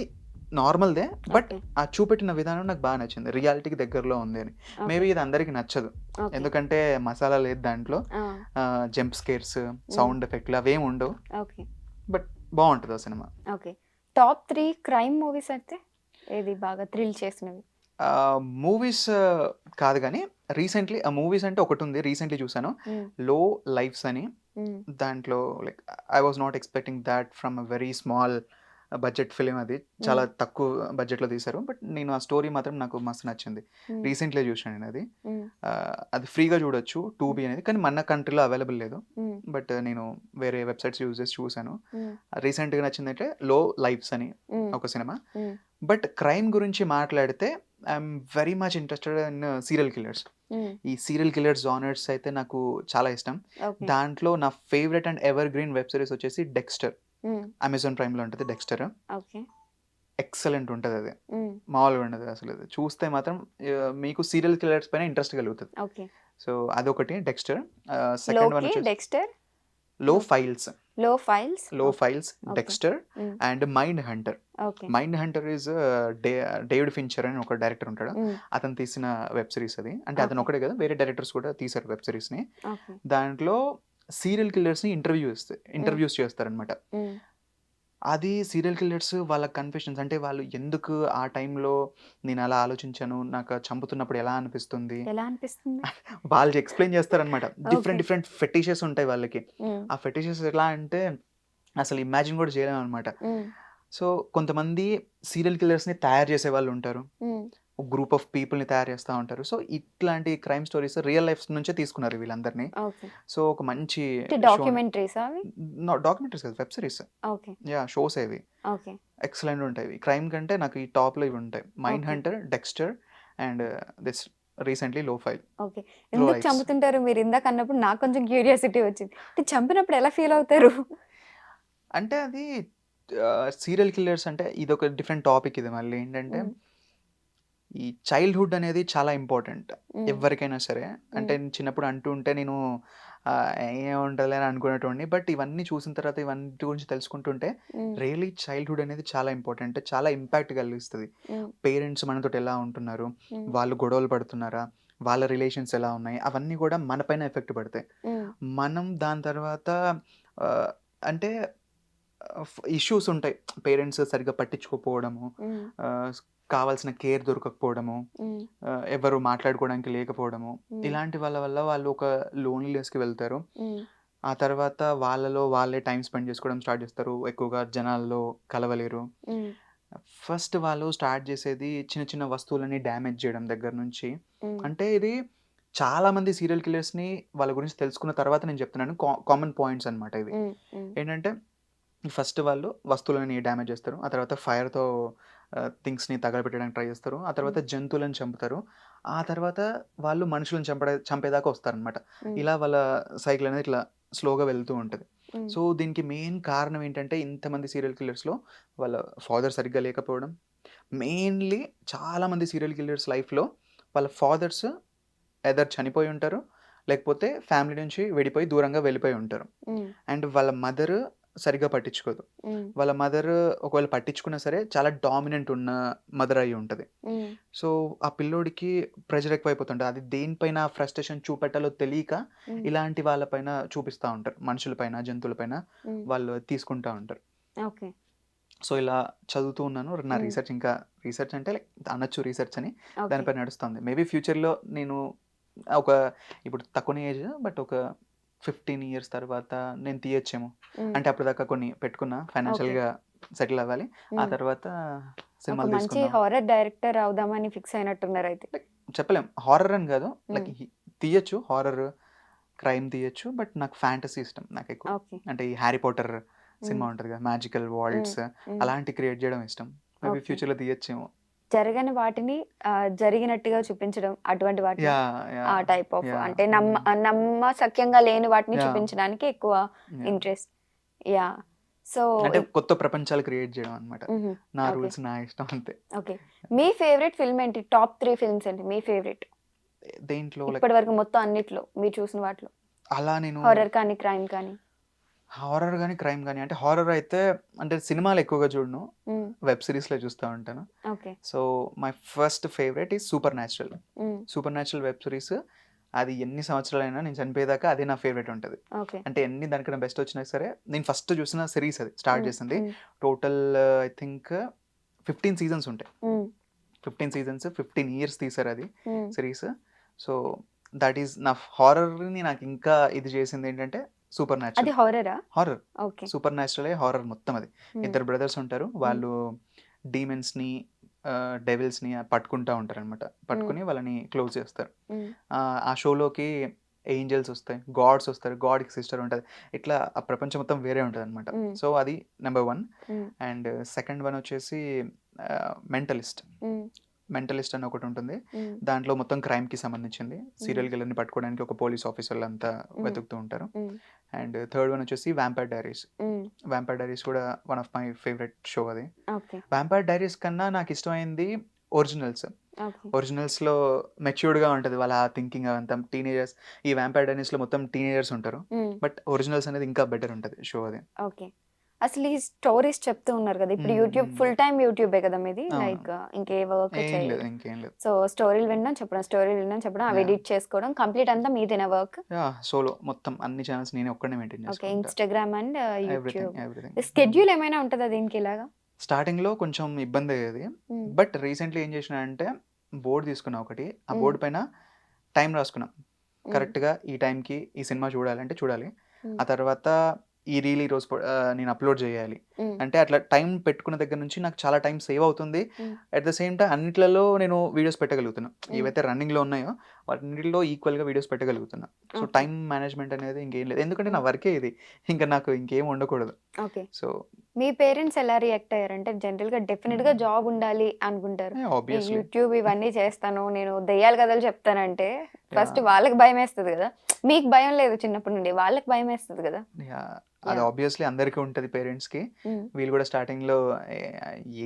నార్మల్దే, బట్ Okay. ఆ చూపెట్టిన విధానం నాకు బాగా నచ్చింది, రియాలిటీకి దగ్గరలో ఉంది అని. Okay. మేబీ ఇది అందరికీ నచ్చదు, Okay. ఎందుకంటే మసాలా లేదు దాంట్లో, Ah. జంప్ స్కేర్స్, సౌండ్ ఎఫెక్ట్లు అవేం ఉండవు, ఓకే. బట్ బాగుంటుంది ఆ cinema. Okay. Top 3 crime movies అయితే ఏది బాగా థ్రిల్ చేసినవి? మూవీస్ కాదు కానీ రీసెంట్లీ ఆ మూవీస్ అంటే ఒకటి ఉంది, రీసెంట్లీ చూసాను, Hmm. లో లైఫ్స్ అని. Hmm. దాంట్లో like I was not expecting that from a very small budget film, అది చాలా తక్కువ బడ్జెట్లో తీశారు, బట్ నేను ఆ స్టోరీ మాత్రం నాకు మస్తు నచ్చింది. Hmm. రీసెంట్లీ చూసాను నేను అది. Hmm. అది ఫ్రీగా చూడొచ్చు 2B అనేది, కానీ మన కంట్రీలో అవైలబుల్ లేదు, Hmm. బట్ నేను వేరే వెబ్సైట్స్ యూజ్ చేసి చూసాను. Hmm. రీసెంట్గా నచ్చిందంటే లో లైఫ్స్ అని Hmm. ఒక సినిమా. Hmm. బట్ క్రైమ్ గురించి మాట్లాడితే I'm very much interested in serial killers. Hmm. ఈ సీరియల్ కిల్లర్స్ జానర్స్ అయితే నాకు చాలా ఇష్టం. ఓకే. దాంట్లో నా favourite and ever green web series వచ్చేసి డెక్స్టర్. Hmm. అమెజాన్ ప్రైమ్లో ఉంటుంది డెక్స్టర్. ఓకే. ఎక్సలెంట్ ఉంటుంది అది, Hmm. మామూలుగా ఉండదు అసలు. అది చూస్తే మాత్రం మీకు సీరియల్ కిల్లర్స్ పైన ఇంట్రెస్ట్ కలుగుతుంది. ఓకే. సో అదొకటి డెక్స్టర్. సెకండ్ వన్ లోకి, వచ్చేసి డెక్స్టర్, లో ఫైల్స్. లో ఫైల్స్. లో files, Okay. Dexter Hmm. And mind Hunter. Okay. Mind Hunter is David Fincher అని ఒక డైరెక్టర్ ఉంటాడు, Hmm. అతను తీసిన వెబ్ సిరీస్ అది. అంటే అతను Okay. ఒకటే కదా, వేరే డైరెక్టర్స్ కూడా తీశారు వెబ్ సిరీస్ని. ఓకే. దాంట్లో సీరియల్ కిల్లర్స్ని ఇంటర్వ్యూస్ చేస్తారనమాట. Hmm. అది సీరియల్ కిల్లర్స్ వాళ్ళ కన్ఫెషన్స్, అంటే వాళ్ళు ఎందుకు ఆ టైంలో నేను అలా ఆలోచించాను, నాకు చంపుతున్నప్పుడు ఎలా అనిపిస్తుంది, ఎలా అనిపిస్తుంది? వాళ్ళు ఎక్స్ప్లెయిన్ చేస్తారనమాట. Okay. డిఫరెంట్ ఫెటిషెస్ ఉంటాయి వాళ్ళకి. Hmm. ఆ ఫెటిషెస్ ఎలా అంటే అసలు ఇమాజిన్ కూడా చేయలేము అనమాట. Hmm. సో కొంతమంది సీరియల్ కిల్లర్స్ని తయారు చేసే వాళ్ళు ఉంటారు, Hmm. ఒక గ్రూప్ ఆఫ్ పీపుల్ని తయారు చేస్తూ ఉంటారు. సో ఇట్లాంటి క్రైమ్ స్టోరీస్ రియల్ లైఫ్ నుంచే తీసుకున్నారు వీళ్ళందరినీ. ఓకే. సో ఒక మంచి డాక్యుమెంటరీస్ అవి? డాక్యుమెంటరీస్ కాదు, web series. Okay. Yeah, shows ఏవి ఓకే. ఎక్సలెంట్ ఉంటాయి. క్రైమ్ కంటే నాకు ఈ టాప్లో ఇవి ఉంటాయి, mind Okay. Hunter, Dexter and this recently లో ఫైల్. ఓకే. ఎందుకు Lights. చంపుతుంటారు మీరు? ఇందాక అన్నప్పుడు నాకు కొంచెం క్యూరియాసిటీ వచ్చింది. అంటే చంపినప్పుడు ఎలా ఫీల్ అవుతారు? అంటే అది సీరియల్ కిల్లర్స్ అంటే ఇదొక డిఫరెంట్ టాపిక్ ఇది మళ్ళీ ఏంటంటే మ్మ్. ఈ చైల్డ్‌హుడ్ అనేది చాలా ఇంపార్టెంట్ మ్మ్. ఎవ్వరికైనా సరే. అంటే చిన్నప్పుడు అంటూ ఉంటే నేను ఏముంటదిలే అని అనుకునేటోడిని. బట్ ఇవన్నీ చూసిన తర్వాత ఇవన్నిటి గురించి తెలుసుకుంటుంటే మ్మ్. రియల్లీ చైల్డ్‌హుడ్ అనేది చాలా ఇంపార్టెంట్. చాలా ఇంపాక్ట్ కలిగిస్తది. మ్మ్. పేరెంట్స్ మనతోటి ఎలా ఉంటున్నారు? మ్మ్. వాళ్ళు గొడవలు పడుతున్నారా? వాళ్ళ రిలేషన్స్ ఎలా ఉన్నాయి? అవన్నీ కూడా మన పైన ఎఫెక్ట్ పడతాయి. మ్మ్. మనం దాని తర్వాత ఆహ్, అంటే ఇష్యూస్ ఉంటాయి. పేరెంట్స్ సరిగ్గా పట్టించుకోకపోవడము, మ్మ్. ఆహ్, కావాల్సిన కేర్ దొరకకపోవడము, మ్మ్. ఎవరు మాట్లాడుకోవడానికి లేకపోవడము, మ్మ్. ఇలాంటి వాళ్ళ వల్ల వాళ్ళు ఒక లోన్లీనెస్‌కి వెళ్తారు. మ్మ్. ఆ తర్వాత వాళ్ళలో వాళ్ళే టైమ్ స్పెండ్ చేసుకోవడం స్టార్ట్ చేస్తారు. ఎక్కువగా జనాల్లో కలవలేరు. మ్మ్. ఫస్ట్ వాళ్ళు స్టార్ట్ చేసేది చిన్న చిన్న వస్తువులని డ్యామేజ్ చేయడం దగ్గర నుంచి. మ్మ్. అంటే ఇది చాలామంది సీరియల్ కిల్లర్స్‌ని వాళ్ళ గురించి తెలుసుకున్న తర్వాత నేను చెప్తున్నాను. కామన్ పాయింట్స్ అన్నమాట ఇవి. మ్మ్. మ్మ్. ఏంటంటే ఫస్ట్ వాళ్ళు వస్తువులని డ్యామేజ్ చేస్తారు. ఆ తర్వాత ఫైర్‌తో థింగ్స్‌ని తగలబెట్టడానికి ట్రై చేస్తారు. ఆ తర్వాత జంతువులను చంపుతారు. ఆ తర్వాత వాళ్ళు మనుషులను చంపేదాకా వస్తారనమాట. మ్మ్. ఇలా వాళ్ళ సైకిల్ అనేది ఇట్లా స్లోగా వెళ్తూ ఉంటది. మ్మ్. సో, దీనికి మెయిన్ కారణం ఏంటంటే ఇంతమంది సీరియల్ కిల్లర్స్‌లో వాళ్ళ ఫాదర్ సరిగ్గా లేకపోవడం. మెయిన్‌లీ చాలామంది సీరియల్ కిల్లర్స్ లైఫ్‌లో వాళ్ళ ఫాదర్స్ ఎయిదర్ చనిపోయి ఉంటారు. లేకపోతే ఫ్యామిలీ నుంచి విడిపోయి దూరంగా వెళ్ళిపోయి ఉంటారు. మ్మ్. అండ్ వాళ్ళ మదర్ సరిగ్గా పట్టించుకోదు. మ్మ్. వాళ్ళ మదర్ ఒకవేళ పట్టించుకున్నా సరే చాలా డామినెంట్ ఉన్న మదర్ అయ్యి ఉంటది. మ్మ్. సో, ఆ పిల్లోడికి ప్రెషర్ ఎక్కువైపోతుంటది. అది దేనిపైన ఫ్రస్ట్రేషన్ చూపెట్టాలో తెలియక మ్మ్. ఇలాంటి వాళ్ళపైన చూపిస్తా ఉంటారు. మనుషులపైన, జంతువులపైన మ్మ్. వాళ్ళు తీసుకుంటా ఉంటారు. ఓకే. సో, ఇలా చదువుతూ ఉన్నాను. నా మ్మ్. రీసెర్చ్ ఇంకా రీసెర్చ్ అంటే లైక్ అనొచ్చు రీసెర్చ్ అని. ఓకే. దానిపై నడుస్తుంది. మేబీ ఫ్యూచర్‌లో నేను ఒక ఇప్పుడు తక్కువనే ఏజ్ బట్ ఒక 15 ఇయర్స్ తర్వాత నేను తీయొచ్చేమో. మ్మ్. అంటే అప్పటిదాకా కొన్ని పెట్టుకున్నా ఓకే. ఫైనాన్షియల్‌గా సెటిల్ అవ్వాలి. ఆ మ్మ్. తర్వాత ఒక సినిమాలు మంచి తీసుకుందాం. హారర్ డైరెక్టర్ అవుదామని ఫిక్స్ అయినట్టున్నారు అయితే. లైక్ చెప్పలేం. హారర్ అని కాదు. Like hmm. తీయొచ్చు. హారర్, క్రైమ్ తీయొచ్చు. బట్ నాకు ఫ్యాంటసీ ఇష్టం నాకెక్కువ. ఓకే. అంటే ఈ 'హ్యారీ పాటర్' మ్మ్. సినిమా ఉంటది కదా! మ్యాజికల్ మ్మ్. వరల్డ్స్ మ్మ్. అలాంటివి క్రియేట్ చేయడం ఇష్టం. Maybe okay. ఫ్యూచర్‌లో తీయొచ్చేమో. జరగని వాటిని జరిగినట్టుగా చూపించడం అటువంటి వాటిని యాహ్! ఆ యాహ్! Type of yeah! అంటే నమ్మశక్యంగా లేని వాటిని యాహ్! చూపించడానికి ఎక్కువ యాహ్! ఇంట్రెస్ట్. యా. సో అంటే కొత్త ప్రపంచాలు క్రియేట్ చేయడం అన్నమాట. నా ఓకే. రూల్స్ నా ఇష్టం అంతే. ఓకే. మీ ఫేవరెట్ ఫిల్మ్ ఏంటి? టాప్ 3 ఫిల్మ్స్ ఏంటి మీ ఫేవరెట్? దేంట్లో లైక్ ఇప్పటి వరకు మొత్తం అన్నిట్లో మీరు చూసిన వాటిలో అలా నేను హారర్ కానీ క్రైమ్ కానీ. హారర్ గాని, క్రైమ్ గాని అంటే హారర్ అయితే అంటే సినిమాలు ఎక్కువగా చూడను. మ్మ్. వెబ్ సీరీస్‌లే చూస్తా ఉంటాను. Okay. So, my first favourite is 'super natural'. Hmm. 'Super natural' web series అది ఎన్ని సంవత్సరాలైనా నేను చనిపోయేదాకా అదే నా ఫేవరెట్ ఉంటది. ఓకే. అంటే ఎన్ని దానికన్నా బెస్ట్ వచ్చినా సరే నేను ఫస్ట్ చూసిన సిరీస్ అది స్టార్ట్ మ్మ్. చేసింది. మ్మ్. టోటల్ ఐ థింక్ 15 సీజన్స్ ఉంటాయి. మ్మ్. 15 సీజన్స్ 15 ఇయర్స్ తీశారు అది మ్మ్. సిరీస్. సో, దట్ ఈస్ నా హారర్‌ని నాకు ఇంకా ఇది చేసింది ఏంటంటే 'సూపర్ అది న్యాచురల్'. హారరా? హారర్. ఓకే. 'సూపర్ న్యాచురలే' హారర్ మొత్తం అది. మ్మ్. ఇద్దరు బ్రదర్స్ ఉంటారు. మ్మ్. వాళ్ళు డీమన్స్‌ని, డెవిల్స్‌ని పట్టుకుంటా ఉంటారనమాట. మ్మ్. పట్టుకొని వాళ్ళని క్లోజ్ చేస్తారు. మ్మ్. ఆ షోలోకి ఏంజెల్స్ వస్తాయి. గాడ్స్ వస్తారు. గాడ్‌కి సిస్టర్ ఉంటది. ఇట్లా ఆ ప్రపంచం మొత్తం వేరే ఉంటదనమాట. మ్మ్. సో, అది number 1. Hmm. And second one వచ్చేసి 'మెంటలిస్ట్'. మ్మ్. 'మెంటలిస్ట్' అని ఒకటుంటుంది. మ్మ్. దాంట్లో మొత్తం క్రైమ్‌కి సంబంధించింది. మ్మ్. సీరియల్ కిల్లర్‌ని పట్టుకోవడానికి ఒక పోలీస్ ఆఫీసర్‌లంతా మ్మ్. వెతుకుతూ ఉంటారు. మ్మ్. అండ్ థర్డ్ వన్ వచ్చేసి 'వ్యాంపైర్ డైరీస్'. మ్మ్. 'వ్యాంపైర్ డైరీస్' కూడా one of my favourite show అది. ఓకే. 'వ్యాంపైర్ డైరీస్' కన్నా నాకు ఇష్టమైంది ఒరిజినల్స్. ఓకే. ఒరిజినల్స్‌లో మెచ్యూర్డ్‌గా ఉంటది వాళ్ళ థింకింగ్ అవంతా. టీనేజర్స్ ఈ 'వ్యాంపైర్ డైరీస్‌లో' మొత్తం టీనేజర్స్ ఉంటారు. మ్మ్. బట్ ఒరిజినల్స్ అనేది ఇంకా బెటర్ ఉంటది షో అది. ఓకే. అసలు ఈ స్టోరీస్ చెప్తూ ఉన్నారు కదా ఇప్పుడు యూట్యూబ్ ఫుల్ టైం యూట్యూబే కదా మీది అవును. లైక్ ఇంకే వర్క్ ఏం లేదు. చేయరు ఇంకేం లేదు. సో స్టోరీలు వినడం చెప్పడం అవి యాహ్! ఎడిట్ చేసుకోవడం కంప్లీట్ అంతా మీదేనా వర్క్? యాహ్! సోలో మొత్తం అన్ని ఛానెల్స్ నేనే ఒక్కడినే మెయింటైన్ ఓకే. చేసుకుంటా. Instagram and YouTube. Everything. Schedule ఏమైనా ఉంటదా దీనికి ఇలాగా? స్టార్టింగ్‌లో కొంచెం ఇబ్బంది అయ్యేది. మ్మ్. బట్ రీసెంట్‌లీ ఏం చేసినా అంటే బోర్డ్ తీసుకున్నా ఒకటి. ఆ మ్మ్. బోర్డ్ పైన టైం రాసుకున్నా. మ్మ్. కరెక్ట్‌గా ఈ టైంకి ఈ సినిమా చూడాలంటే చూడాలి. మ్మ్. ఆ తర్వాత ఈ రీల్ ఈరోజు నేను అప్లోడ్ చేయాలి. మ్మ్. అంటే అట్లా టైం పెట్టుకున్న దగ్గర నుంచి నాకు చాలా టైం సేవ్ అవుతుంది. మ్మ్. అట్ ద సేమ్ టైం అన్నిట్లలో నేను వీడియోస్ పెట్టగలుగుతున్నా. మ్మ్. ఏవైతే రన్నింగ్‌లో ఉన్నాయో వాటన్నిటిలో ఈక్వల్‌గా వీడియోస్ పెట్టగలుగుతున్నా. So, okay. టైం మేనేజ్‌మెంట్ అనేది ఇంకేం లేదు. ఎందుకంటే నా మ్మ్. వర్కే ఇది. ఇంకా నాకు ఇంకేం ఉండకూడదు. ఓకే. సో, మీ పేరెంట్స్ ఎలా రియాక్ట్ అయ్యారంటే జనరల్‌గా డెఫినెట్‌గా జాబ్ ఉండాలి అనుకుంటారు. ఈ ఆబ్వియస్లీ. యూట్యూబ్ ఇవన్నీ చేస్తాను నేను దెయ్యాల కథలు చెప్తానంటే ఫస్ట్ యాహ్! వాళ్ళకి భయమేస్తది కదా! మీకు భయం లేదు చిన్నప్పటి నుండి. వాళ్ళకి భయమేస్తది కదా! యాహ్! అది యాహ్! ఆబ్వియస్లీ అందరికీ ఉంటది పేరెంట్స్‌కి. ఉమ్, వీళ్ళు కూడా స్టార్టింగ్లో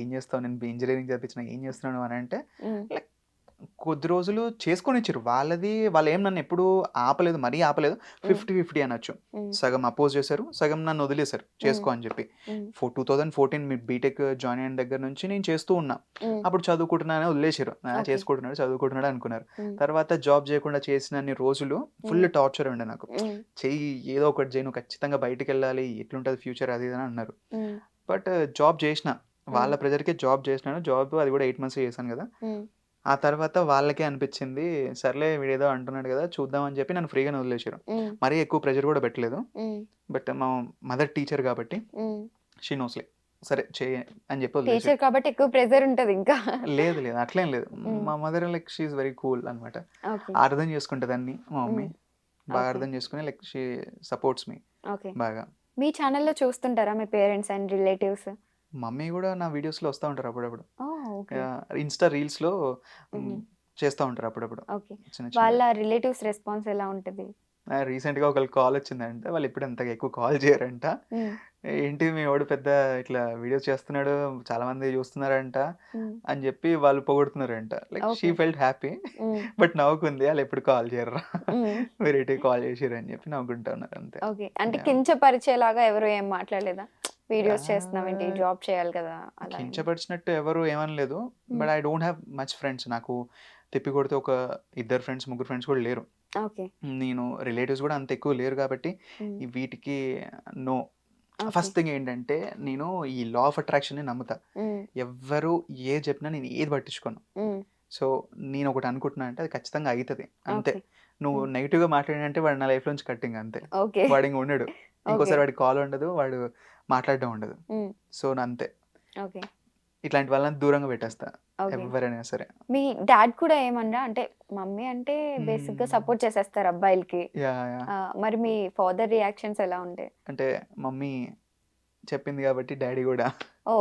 ఏం చేస్తావు, నేను ఇంజనీరింగ్ చదివించిన, ఏం చేస్తున్నాను అని అంటే ఉమ్, లైక్ కొద్ది రోజులు చేసుకొని ఇచ్చారు. వాళ్ళు ఏం నన్ను ఎప్పుడు ఆపలేదు, మరీ ఆపలేదు. ఉమ్, 50-50 అనొచ్చు. ఉమ్, సగం అపోజ్ చేశారు, సగం నన్ను వదిలేశారు చేసుకో అని చెప్పి. ఉమ్, 2014 మీ బీటెక్ జాయిన్ అయిన దగ్గర నుంచి నేను చేస్తూ ఉన్నా. ఉమ్, అప్పుడు చదువుకుంటున్నానే వదిలేశారు. ఓకే. చేసుకుంటున్నాడు, చదువుకుంటున్నాడు అనుకున్నారు. ఉమ్, తర్వాత జాబ్ చేయకుండా చేసినన్ని రోజులు ఫుల్ టార్చర్ ఉండే నాకు. ఉమ్, చెయ్యి ఏదో ఒకటి చేయి, నువ్వు ఖచ్చితంగా బయటికి వెళ్ళాలి, ఎట్లుంటుంది ఫ్యూచర్ అది ఇది అని అన్నారు. ఉమ్, బట్ జాబ్ చేసిన, వాళ్ళ ప్రెజర్కే జాబ్ చేసినాను. జాబ్ అది కూడా 8 months చేశాను కదా. ఉమ్, ఆ తర్వాత వాళ్ళకే అనిపించింది, సర్లే వీడేదో అంటున్నాడు కదా చూద్దాం అని చెప్పి నన్ను ఫ్రీగానే వదిలేశారు. ఉమ్, మరీ ఎక్కువ ప్రెజర్ కూడా పెట్టలేదు. ఉమ్, బట్ మా మదర్ టీచర్ కాబట్టి ఉమ్. షీ నోస్లే, సరే చేయి అని చెప్పి వదిలేశారు. టీచర్ కాబట్టి ఎక్కువ ప్రెజర్ ఉంటది ఇంకా. లేదు లేదు అట్లేం లేదు. ఉమ్, మా mother like she is very cool అనమాట. ఓకే. అర్థం చేసుకుంటుంది అన్ని. మా మమ్మీ ఉమ్, బాగా ఓకే. అర్థం చేసుకుని like she supports me okay. బాగా. మీ ఛానల్లో చూస్తుంటారా మీ పేరెంట్స్ అండ్ రిలేటివ్స్? మమ్మీ కూడా నా వీడియోస్లో వస్తూ ఉంటారు అప్పుడప్పుడు. ఓ, ఓకే. ఇన్స్టా రీల్స్లో ఉమ్, చేస్తూ ఉంటారు అప్పుడప్పుడు ఓకే. చిన్న వాళ్ళ చిన్న. రిలేటివ్స్ రెస్పాన్స్ ఎలా ఉంటది? రీసెంట్గా ఒకరికి కాల్ వచ్చిందంటే, వాళ్ళు ఎప్పుడు అంతగా ఎక్కువ కాల్ చేయరంట. ఉమ్, ఏంటి మీ వాడు పెద్ద ఇట్లా వీడియోస్ చేస్తున్నాడు, చాలా మంది చూస్తున్నారంట ఉమ్, అని చెప్పి వాళ్ళు పొగుడుతున్నారంట. Like she okay. Felt happy. Um, but నవ్వుకుంది, వాళ్ళు ఎప్పుడు కాల్ చేయరు, ఉమ్, వేరేటి కాల్ చేసిర్రు అని చెప్పి నవ్వుకుంటా ఉన్నారు అంతే. ఓకే. అంటే Yeah. కించపరిచేలాగా ఎవరు ఏం మాట్లాడలేదా? వీడియోస్ చేస్తున్నావేంటి, Yeah. జాబ్ చేయాలి కదా అలా ఏం? కించపరిచినట్టు ఎవరు ఏమనలేదు. Um, but I don't have much friends. నాకు తిప్పి కొడితే ఒక 2 ఫ్రెండ్స్ 3 ఫ్రెండ్స్ కూడా లేరు. ఓకే. నేను రిలేటివ్స్ కూడా అంత ఎక్కువ లేరు కాబట్టి ఉమ్, ఈ వీటికి నో. ఓకే. ఫస్ట్ థింగ్ ఏంటంటే, నేను ఈ లా ఆఫ్ అట్రాక్షన్ని నమ్ముతా. ఉమ్, ఎవ్వరు ఏది చెప్పినా నేను ఏది పట్టించుకోను. ఉమ్, సో నేను ఒకటి అనుకుంటున్నా అంటే అది ఖచ్చితంగా అవుతుంది అంతే. ఓకే. నువ్వు ఉమ్, నెగిటివ్గా మాట్లాడినంటే వాడు నా లైఫ్ నుంచి కట్టింగ్ అంతే. ఓకే. వాడు ఇంక ఉండడు, ఓకే. ఇంకోసారి వాడికి కాల్ ఉండదు, వాడు మాట్లాడడం ఉండదు. ఉమ్, సో అంతే, ఓకే. ఇట్లాంటి వాళ్ళని దూరంగా పెట్టేస్తా ఓకే. ఎవరైనా సరే. మీ డాడ్ కూడా ఏమన్నా అంటే మమ్మీ అంటే బేసిక్ గా మ్మ్. సపోర్ట్ చేసేస్తారు అబ్బాయిలకి. యా యా మరి మీ ఫాదర్ రియాక్షన్స్ ఎలా ఉంటాయి? అంటే మమ్మీ చెప్పింది కాబట్టి డాడీ కూడా ఓ,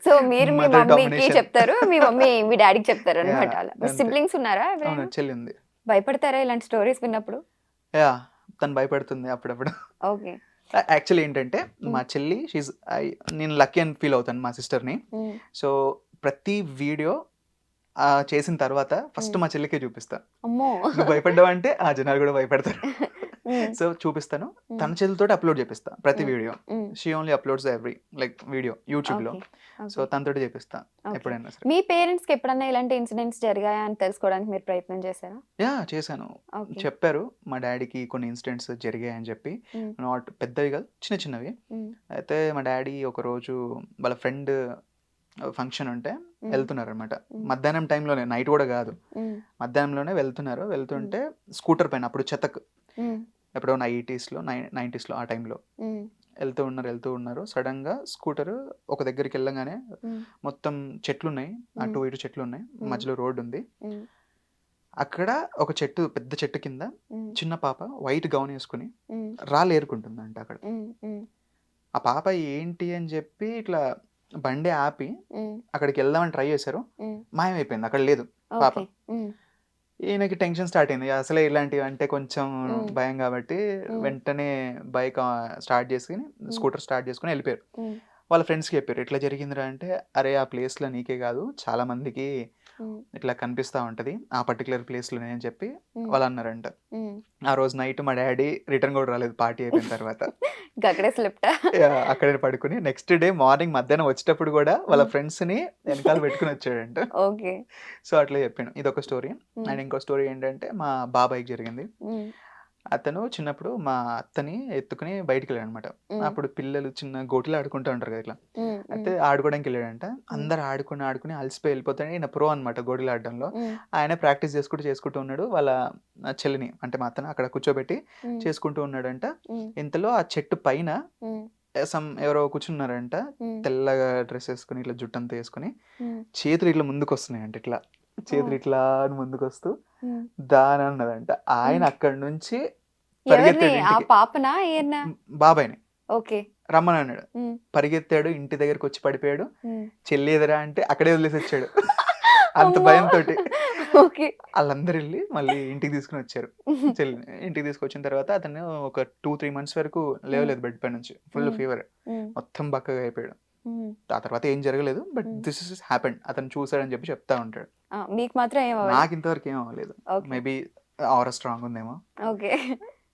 సో మీరు మీ మదర్ మమ్మీకి డామినేషన్. చెప్తారు, మీ మమ్మీ మీ డాడీకి చెప్తారు యా అనమాట. అలా మీ అంతే. సిబ్లింగ్స్ ఉన్నారా అవును, ఎవరైనా? చెల్లి ఉంది. భయపడతారా ఇలాంటి స్టోరీస్ విన్నప్పుడు? యా తను భయపడుతుంది అప్పుడప్పుడు. ఓకే. యాక్చువల్లీ ఏంటంటే మా ఉమ్, చెల్లి నేను లక్కీ అని ఫీల్ అవుతాను మా సిస్టర్ని. ఉమ్, సో ప్రతి వీడియో చేసిన తర్వాత ఫస్ట్ ఉమ్. మా చెల్లికే చూపిస్తా. అమ్మో. నువ్వు భయపడ్డావు అంటే ఆ జనాలు కూడా భయపడతారు. ఉమ్, సో చూపిస్తాను, ఉమ్, తన చేతులతో అప్లోడ్ చేపిస్తా ప్రతి ఉమ్, video. Um, she only uploads every like video యూట్యూబ్లో. ఓకే. So okay. తనతోటి చేపిస్తా ఓకే. ఎప్పుడైనా సరే. మీ పేరెంట్స్కి ఎప్పుడన్నా ఇలాంటి ఇన్సిడెంట్స్ జరిగాయా అని తెలుసుకోవడానికి మీరు ప్రయత్నం చేశారా? యా చేశాను. ఓకే. చెప్పారు మా డాడీకి కొన్ని ఇన్సిడెంట్స్ జరిగాయి అని చెప్పి. ఉమ్, నాట్ పెద్దవి కాదు, చిన్న చిన్నవి. ఉమ్, అయితే మా డాడీ ఒకరోజు వాళ్ళ ఫ్రెండ్ ఫంక్షన్ ఉంటే ఉమ్, వెళ్తున్నారు అనమాట. ఉమ్, మధ్యాహ్నం టైంలోనే, నైట్ కూడా కాదు, ఉమ్, మధ్యాహ్నంలోనే వెళ్తున్నారు. ఉమ్, వెళ్తుంటే స్కూటర్ పైన, అప్పుడు చెతక్ ఉమ్, ఎప్పుడో 90s ఆ టైంలో ఉమ్, వెళ్తూ ఉన్నారు. సడన్గా స్కూటర్ ఒక దగ్గరికి వెళ్ళగానే ఉమ్, మొత్తం చెట్లు ఉన్నాయి, ఉమ్, అటు ఇటు చెట్లు ఉన్నాయి, ఉమ్, మధ్యలో రోడ్డు ఉంది. ఉమ్, అక్కడ ఒక పెద్ద చెట్టు కింద ఉమ్, చిన్న పాప వైట్ గౌన్ వేసుకుని ఉమ్, రాళ్ళు ఏరుకుంటుందంట అక్కడ. ఉమ్, ఉమ్, ఆ పాప ఏంటి అని చెప్పి ఇట్లా బండి ఆపి ఉమ్, అక్కడికి వెళ్దామని ట్రై చేశారు, ఉమ్, మాయమైపోయింది, అక్కడ లేదు పాప. ఓకే. ఉమ్, ఈయనకి టెన్షన్ స్టార్ట్ అయింది, అసలే ఇలాంటివి అంటే కొంచెం ఉమ్, భయం కాబట్టి. ఉమ్, వెంటనే బైక్ స్టార్ట్ చేసుకుని, ఉమ్, స్కూటర్ స్టార్ట్ చేసుకుని వెళ్ళిపోయారు. ఉమ్, వాళ్ళ ఫ్రెండ్స్కి చెప్పారు ఇట్లా జరిగిందిరా అంటే, అరే ఆ ప్లేస్లో నీకే కాదు చాలా మందికి ఉమ్, ఇట్లా కనిపిస్తూ ఉంటుంది ఆ పర్టికులర్ ప్లేస్లోనే అని చెప్పి ఉమ్, వాళ్ళు అన్నారంట. ఉమ్. ఆ రోజు నైట్ మా డాడీ రిటర్న్ కూడా రాలేదు పార్టీ అయిపోయిన తర్వాత. ఇంకా అక్కడే స్లిప్టా? అక్కడే పడుకుని నెక్స్ట్ డే మార్నింగ్ మధ్యాహ్నం వచ్చేటప్పుడు కూడా వాళ్ళ ఫ్రెండ్స్ని వెనకాల పెట్టుకుని వచ్చాడంట. ఓకే. సో అట్లా చెప్పాను, ఇదొక స్టోరీ. ఉమ్, అండ్ ఇంకో స్టోరీ ఏంటంటే మా బాబాయ్కి జరిగింది. ఉమ్, అతను చిన్నప్పుడు మా అత్తని ఎత్తుకుని బయటికి వెళ్ళాడు అనమాట. ఉమ్, అప్పుడు పిల్లలు చిన్న గోటిలో ఆడుకుంటూ ఉంటారు కదా ఇట్లా. ఉమ్, అయితే ఉమ్, ఆడుకోవడానికి వెళ్ళాడంట. ఉమ్, అందరు ఆడుకుని అలసిపోయి వెళ్ళిపోతాడు. ఈయన ప్రో అనమాట గోటిలో ఆడడంలో. ఉమ్, ఆయన ప్రాక్టీస్ చేసుకుంటూ ఉన్నాడు. వాళ్ళ చెల్లిని అంటే మా అత్తని అక్కడ కూర్చోబెట్టి ఉమ్, చేసుకుంటూ ఉన్నాడంట. ఉమ్, ఇంతలో ఆ చెట్టు పైన ఉమ్, ఎవరో కూర్చున్నారంట, ఉమ్, తెల్లగా డ్రెస్ వేసుకుని ఇట్లా జుట్టంతా వేసుకుని. ఉమ్, చేతులు ఇట్లా ముందుకు వస్తున్నాయంట, ఇట్లా ఓ, చేతులు ఇట్లా అని ముందుకు వస్తూ ఉమ్, దాని అన్నదంట. ఆయన ఉమ్. అక్కడి నుంచి ఎవరిని? పరిగెత్తాడు ఆ ఇంటికి. పాపనా ఈయన? బాబాయ్ని ఓకే. రమ్మని అన్నాడు. ఉమ్, పరిగెత్తాడు, ఇంటి దగ్గరకు వచ్చి పడిపోయాడు. ఉమ్. చెల్లి ఎదురా అంటే అక్కడే వదిలేసి వచ్చాడు అంత అమ్మో. భయంతో. ఓకే. ఆళ్ళందరూ ఎళ్లి మళ్ళీ ఇంటికి తీసుకొని వచ్చారు. చెల్లిని. ఇంటికి తీసుకొచ్చిన తర్వాత అతను ఒక 2, 3 మంత్స్ వరకు లేవలేదు బెడ్ పై నుంచి. ఫుల్ హ్మ్. ఫీవర్. హ్మ్. మొత్తం బక్కగా అయిపోయాడు. హ్మ్. ఆ తర్వాత ఏం జరగలేదు. బట్ హ్మ్. This is happened. అతను చూసాడని చెప్పి చెప్తా ఉంటాడు. ఆ! మీకు మాత్రం ఏం అవ్వలే? నాకు ఇంతవరకు ఏం అవ్వలేదు. ఓకే. మేబీ ఆరా స్ట్రాంగ్ ఉందేమో. ఓకే.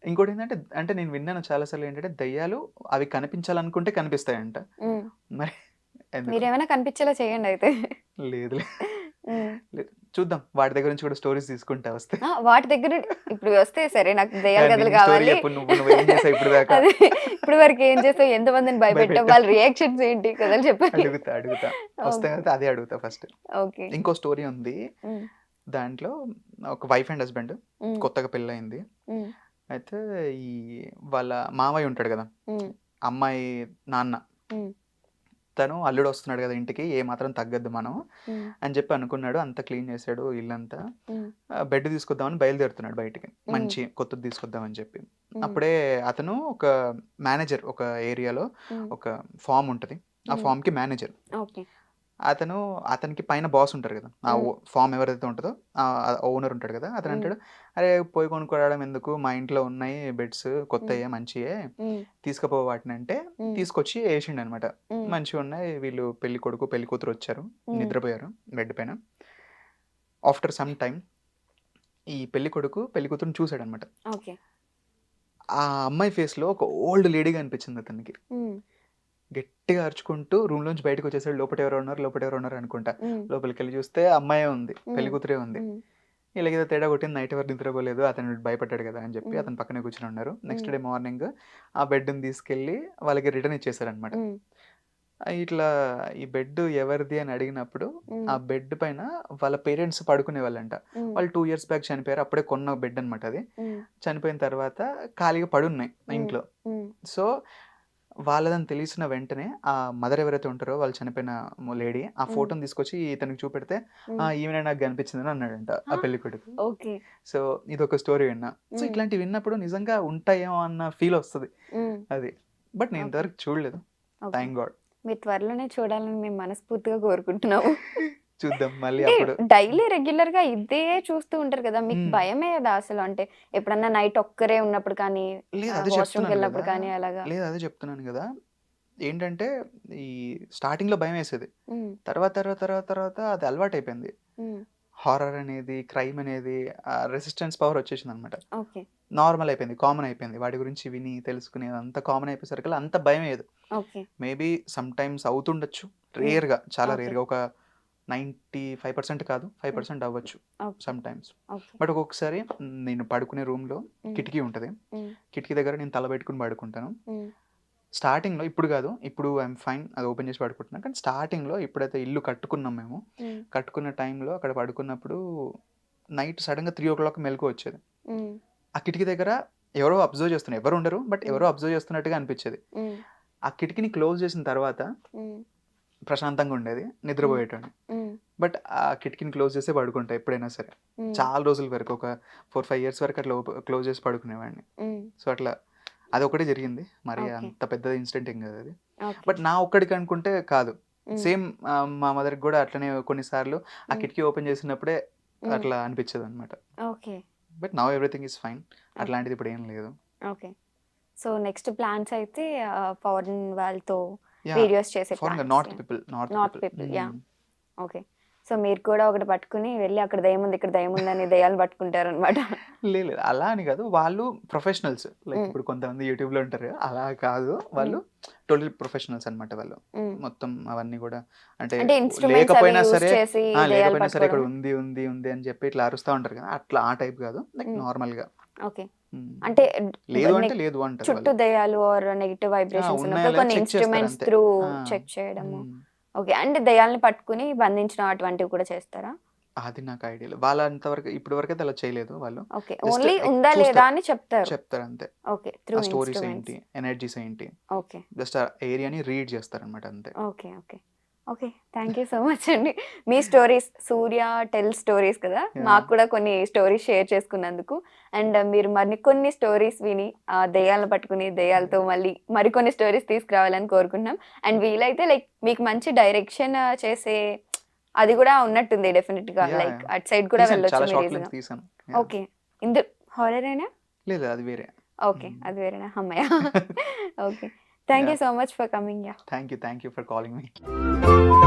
ఇంకోటేంటంటే అంటే నేను విన్నాను చాలా సార్లు ఏంటంటే దెయ్యాలు అవి కనిపించాలనుకుంటే కనిపిస్తాయంట. హ్మ్. మరి ఎందుకో మీరేమైనా కనిపించేలా చేయండి అయితే. లేదులే. హ్మ్. లేదు. చూద్దాం. వాటి దగ్గర నుంచి కూడా స్టోరీస్ తీసుకుంటా వస్తే. ఆ! వాటి దగ్గర ఇప్పుడు వస్తే సరే నాకు దెయ్యాల నీ కథలు స్టోరీ కావాలి. చెప్పు. నువ్వేం చేసావు ఇప్పటిదాకా? అదే ఇప్పటి వరకు ఏం చేసావు? ఎంతమందిని భయపెట్టావు? భయపెట్టావు. వాళ్ళ రియాక్షన్స్ ఏంటి? కథలు చెప్పండి. అడుగుతా. వస్తే ఓకే. అయితే అదే అడుగుతా ఫస్ట్. ఓకే. ఇంకో స్టోరీ ఉంది. హ్మ్. దాంట్లో ఒక వైఫ్ అండ్ హస్బెండ్ హ్మ్. కొత్తగా పెళ్లయింది. హ్మ్. అయితే ఈ వాళ్ళ మావయ్య ఉంటాడు గదా! హ్మ్. అమ్మాయి నాన్న. హ్మ్. తను అల్లుడొస్తున్నాడు గదా ఇంటికి, ఏమాత్రం తగ్గొద్దు మనం హ్మ్. అని జెప్పి అనుకున్నాడు. అంతా క్లీన్ చేసాడు ఇల్లంతా. హ్మ్. బెడ్ తీసుకొద్దామని బయలుదేరుతున్నాడు బయటికి. హ్మ్. మంచి కొత్తది తీసుకొద్దామని చెప్పి. హ్మ్. అప్పుడే అతను ఒక మేనేజర్ ఒక ఏరియాలో హ్మ్. ఒక ఫార్మ్ ఉంటది. ఆ హ్మ్. ఫార్మ్‌కి మేనేజర్. ఓకే. అతనికి పైన బాస్ ఉంటారు గదా! ఆ హ్మ్. ఫార్మ్ ఎవరైతే ఉంటదో ఓనర్ ఉంటాడు గదా! అతను హ్మ్. అంటాడు, "అరే! పోయి కొనుక్కోరావడం ఎందుకు? మా ఇంట్లో ఉన్నాయి బెడ్స్ హ్మ్. కొత్తయే మంచియే. హ్మ్. తీసుకుపో వాటిని" అంటే హ్మ్. తీసుకొచ్చి ఏసిండనమాట. హ్మ్. మంచిగున్నాయి. వీళ్ళు పెళ్ళికొడుకు, పెళ్ళికూతురు వచ్చారు. హ్మ్. నిద్రపోయారు బెడ్ పైన. ఆఫ్టర్ సమ్ టైమ్ ఈ పెళ్ళికొడుకు పెళ్ళికూతురుని చూసాడనమాట. ఓకే. ఆ అమ్మాయి ఫేస్‌లో ఒక ఓల్డ్ లేడీ కనిపించింది అతనికి. హ్మ్. గట్టిగా అరుచుకుంటూ రూమ్‌లోంచి బయటకొచ్చేసాడు. లోపట ఎవరో ఉన్నారు అనుకుంటా. హ్మ్. లోపలికెళ్ళి చూస్తే అమ్మాయే ఉంది. హ్మ్. పెళ్ళికూతురే ఉంది. హ్మ్. ఈళ్ళకేదో తేడా కొట్టింది. నైట్ ఎవరు నిద్రపోలేదు. అతను భయపడ్డాడు కదా! అని చెప్పి హ్మ్. అతని పక్కనే కూర్చొని ఉన్నారు. నెక్స్ట్ హ్మ్. డే మార్నింగ్ ఆ బెడ్‌ని తీసుకెళ్ళి వాళ్ళకి రిటర్న్ ఇచ్చేసారనమాట. హ్మ్. ఇట్లా ఈ బెడ్ ఎవరిది అని అడిగినప్పుడు హ్మ్. ఆ బెడ్ పైన వాళ్ళ పేరెంట్స్ పడుకునేవాళ్ళంట. హ్మ్. వాళ్ళు 2 ఇయర్స్ బ్యాక్ చనిపోయారు. అప్పుడే కొన్న బెడ్ అనమాట అది. హ్మ్. చనిపోయిన తర్వాత ఖాళీగా పడున్నాయి హ్మ్. ఇంట్లో. హ్మ్. సో, వాళ్ళదని తెలిసిన వెంటనే ఆ మదర్ ఎవరైతే ఉంటారో వాళ్ళు చనిపోయిన లేడీ ఆ హ్మ్. ఫోటోని తీసుకొచ్చి ఇతనికి చూపెడితే, "ఆ! హ్మ్. ఈమెనే నాకు కనిపించిందని" అన్నాడంట ఆ! ఆ పెళ్ళికొడుకు. ఓకే. సో, ఇదొక స్టోరీ విన్నా. సో, హ్మ్. ఇట్లాంటివి విన్నప్పుడు నిజంగా ఉంటాయేమో అన్న ఫీలొస్తది. హ్మ్. అది. బట్ నేను ఓకే. ఇంతవరకు చూడలేదు. ఓకే. Thank God. మీరు త్వరలోనే చూడాలని మేము మనస్ఫూర్తిగా కోరుకుంటున్నాము. చూద్దాం మళ్ళీ అంటే అప్పుడు. డైలీ రెగ్యులర్‌గా ఇదే చూస్తూ ఉంటారు కదా! మీకు హ్మ్. భయమేయదా అసలు? అంటే ఎప్పుడన్నా నైట్ ఒక్కరే ఉన్నప్పుడు కానీ, లేదు అదే చెప్తున్నాను గదా! వాష్‌రూమ్‌కెళ్ళినప్పుడు కానీ అలాగా? లేదు అదే చెప్తున్నాను గదా! ఏంటంటే ఈ స్టార్టింగ్‌లో భయమేసేది. హ్మ్. తర్వాత అది అలవాటయిపోయింది. హ్మ్. హారర్ అనేది, క్రైమ్ అనేది రెసిస్టెన్స్ పవర్ వచ్చేసిందనమాట. ఓకే. నార్మల్ అయిపోయింది. కామన్ అయిపోయింది. వాటి గురించి విని, తెలుసుకుని అదంతా కామన్ అయిపోయేసరికల్లా అంత భయమేయదు. ఓకే. మేబీ సమ్‌టైమ్స్ అవుతుండొచ్చు. హ్మ్. చాలా ఓకే. రేర్‌గా ఒక 95% కాదు, హ్మ్. 5% అవ్వచ్చు ఓకే. సమ్‌టైమ్స్. ఓకే. బట్ ఒక్కొక్కసారి నేను పడుకునే రూమ్‌లో హ్మ్. కిటికీ ఉంటది. హ్మ్. కిటికీ దగ్గర నేను తల పెట్టుకొని పడుకుంటాను. హ్మ్. స్టార్టింగ్‌లో ఇప్పుడు గాదు. ఇప్పుడు ఐయామ్ ఫైన్. అది ఓపెన్ చేసి పడుకుంటున్నా. కానీ స్టార్టింగ్‌లో ఎప్పుడైతే ఇల్లు కట్టుకున్నాం మేము, హ్మ్. కట్టుకున్న టైంలో అక్కడ పడుకున్నప్పుడు నైట్ సడెన్‌గా 3:00 మెలుకువ వచ్చేది. హ్మ్. ఆ కిటికీ దగ్గర ఎవరో అబ్జర్వ్ చేస్తున్నారు. ఎవరు ఉండరు. బట్ హ్మ్. ఎవరో అబ్జర్వ్ చేస్తున్నట్టుగా అనిపిచ్చేది. హ్మ్. ఆ కిటికీని క్లోజ్ చేసిన తర్వాత హ్మ్. ప్రశాంతంగా ఉండేది. హ్మ్. నిద్రపోయేటోడిని. హ్మ్. బట్ ఆ కిటికీని క్లోజ్ చేసే పడుకుంటా ఎప్పుడైనా సరే. హ్మ్. చాలా రోజుల వరకు ఒక 4, 5 ఇయర్స్ వరకు అట్లా క్లోజ్ చేసి పడుకునేవాడిని. హ్మ్. సో, అట్లా అదొక్కటే జరిగింది. మరి ఓకే. అంత పెద్ద ఇన్సిడెంట్ ఏం కాదది. ఓకే. బట్ నా ఒక్కడికి అనుకుంటే కాదు. హ్మ్. సేమ్ మా మదర్‌కి గూడా అట్లనే కొన్ని సార్లు ఆ హ్మ్. కిటికీ ఓపెన్ చేసినప్పుడే హ్మ్. అట్లా అనిపిచ్చేదనమాట. Okay. But now everything is fine. Okay. అట్లాంటిది ఇప్పుడేం లేదు. ఓకే. సో, నెక్స్ట్ ప్లాన్స్ అయితే ఫారెన్ వాళ్ళతో యాహ్! వీడియోస్ చేసే ఫారెన్ కాదు. Plans. North people. North north people. People. Hmm. Yeah! Okay. So, మీరు కూడా ఒకటి పట్టుకొని వెళ్లి అక్కడ దెయ్యముంది, ఇక్కడ దెయ్యముందని దెయ్యాలను పట్టుకుంటారనమాట. లేదు. అలా అని గాదు. వాళ్ళు ప్రొఫెషనల్స్. లైక్ హ్మ్. ఇప్పుడు కొంతమంది యూట్యూబ్‌లో ఉంటారు. అలా కాదు. హ్మ్. వాళ్ళు టోటల్ ప్రొఫెషనల్స్ అన్నమాట వాళ్ళు. హ్మ్. మొత్తం అవన్నీ గూడా అంటే అంటే ఇన్‌స్ట్రుమెంట్స్ అవి లేకపోయినా యూజ్ సరే చేసి దెయ్యాలు లేకపోయినా సరే ఇక్కడ పట్టుకోవడమా? ఉంది అని చెప్పి ఇట్లా అరుస్తా ఉంటారు కదా! అట్లా ఆ టైప్ గాదు. లైక్ హ్మ్. నార్మల్‌గా. ఓకే. హ్మ్. అంటే లేదు అంటే నెక్ లేదు అంటారు చుట్టూ వాళ్ళు. దెయ్యాలు ఆర్ నెగెటివ్ వైబ్రేషన్స్ ఉన్నాయా ఉన్నప్పుడు లేదా కొన్ని చెక్ చేస్తారు ఇన్‌స్ట్రుమెంట్స్ అంతే. త్రూ ఆ! చెక్ చేయడము. హ్మ్. ఓకే. అంటే దెయ్యాలని పట్టుకొని బంధించడం అటువంటివి కూడా చేస్తారా? అది నాకు ఐడియా లేదు. వాళ్ళంత వరకు ఇప్పటి వరకైతే అలా చేయలేదు వాళ్ళు. ఓకే. జస్ట్ ఓన్లీ ఉందా లేదా చూస్తారు. అని చెప్తారు. చెప్తారంతే. ఓకే. త్రూ ఆ స్టోరీస్ ఇన్‌స్ట్రుమెంట్స్. ఏంటి? ఎనర్జీస్ ఏంటి? ఓకే. జస్ట్ ఆ ఏరియాని రీడ్ చేస్తారనమాట అంతే. Okay. Okay. Okay. Thank you so much అండి. మీ స్టోరీస్ 'సూర్య టెల్ స్టోరీస్' కదా! యాహ్! మాకు కూడా కొన్ని స్టోరీస్ షేర్ చేసుకున్నందుకు. అండ్ మీరు మరికొన్ని స్టోరీస్ విని దెయ్యాలను పట్టుకుని దెయ్యాలతో మళ్ళీ మరికొన్ని స్టోరీస్ తీసుకురావాలని కోరుకుంటున్నాం. అండ్ వీలైతే లైక్ మీకు మంచి డైరెక్షన్ చేసే అది కూడా ఉన్నట్టుంది డెఫినెట్ గా, Yeah, లైక్ yeah. అటు సైడ్ కూడా తీసాను, చాలా వెళ్ళొచ్చు షార్ట్ మీరు ఫిల్మ్స్ ఈజీగా. తీసాను. Yeah. ఓకే, ఇందు హారర్ అయినా? లేదు అది వేరే. ఓకే, అది వేరేనా? అమ్మయ్య. Okay, thank you Yeah. So much for coming. Yeah. Thank you for calling me.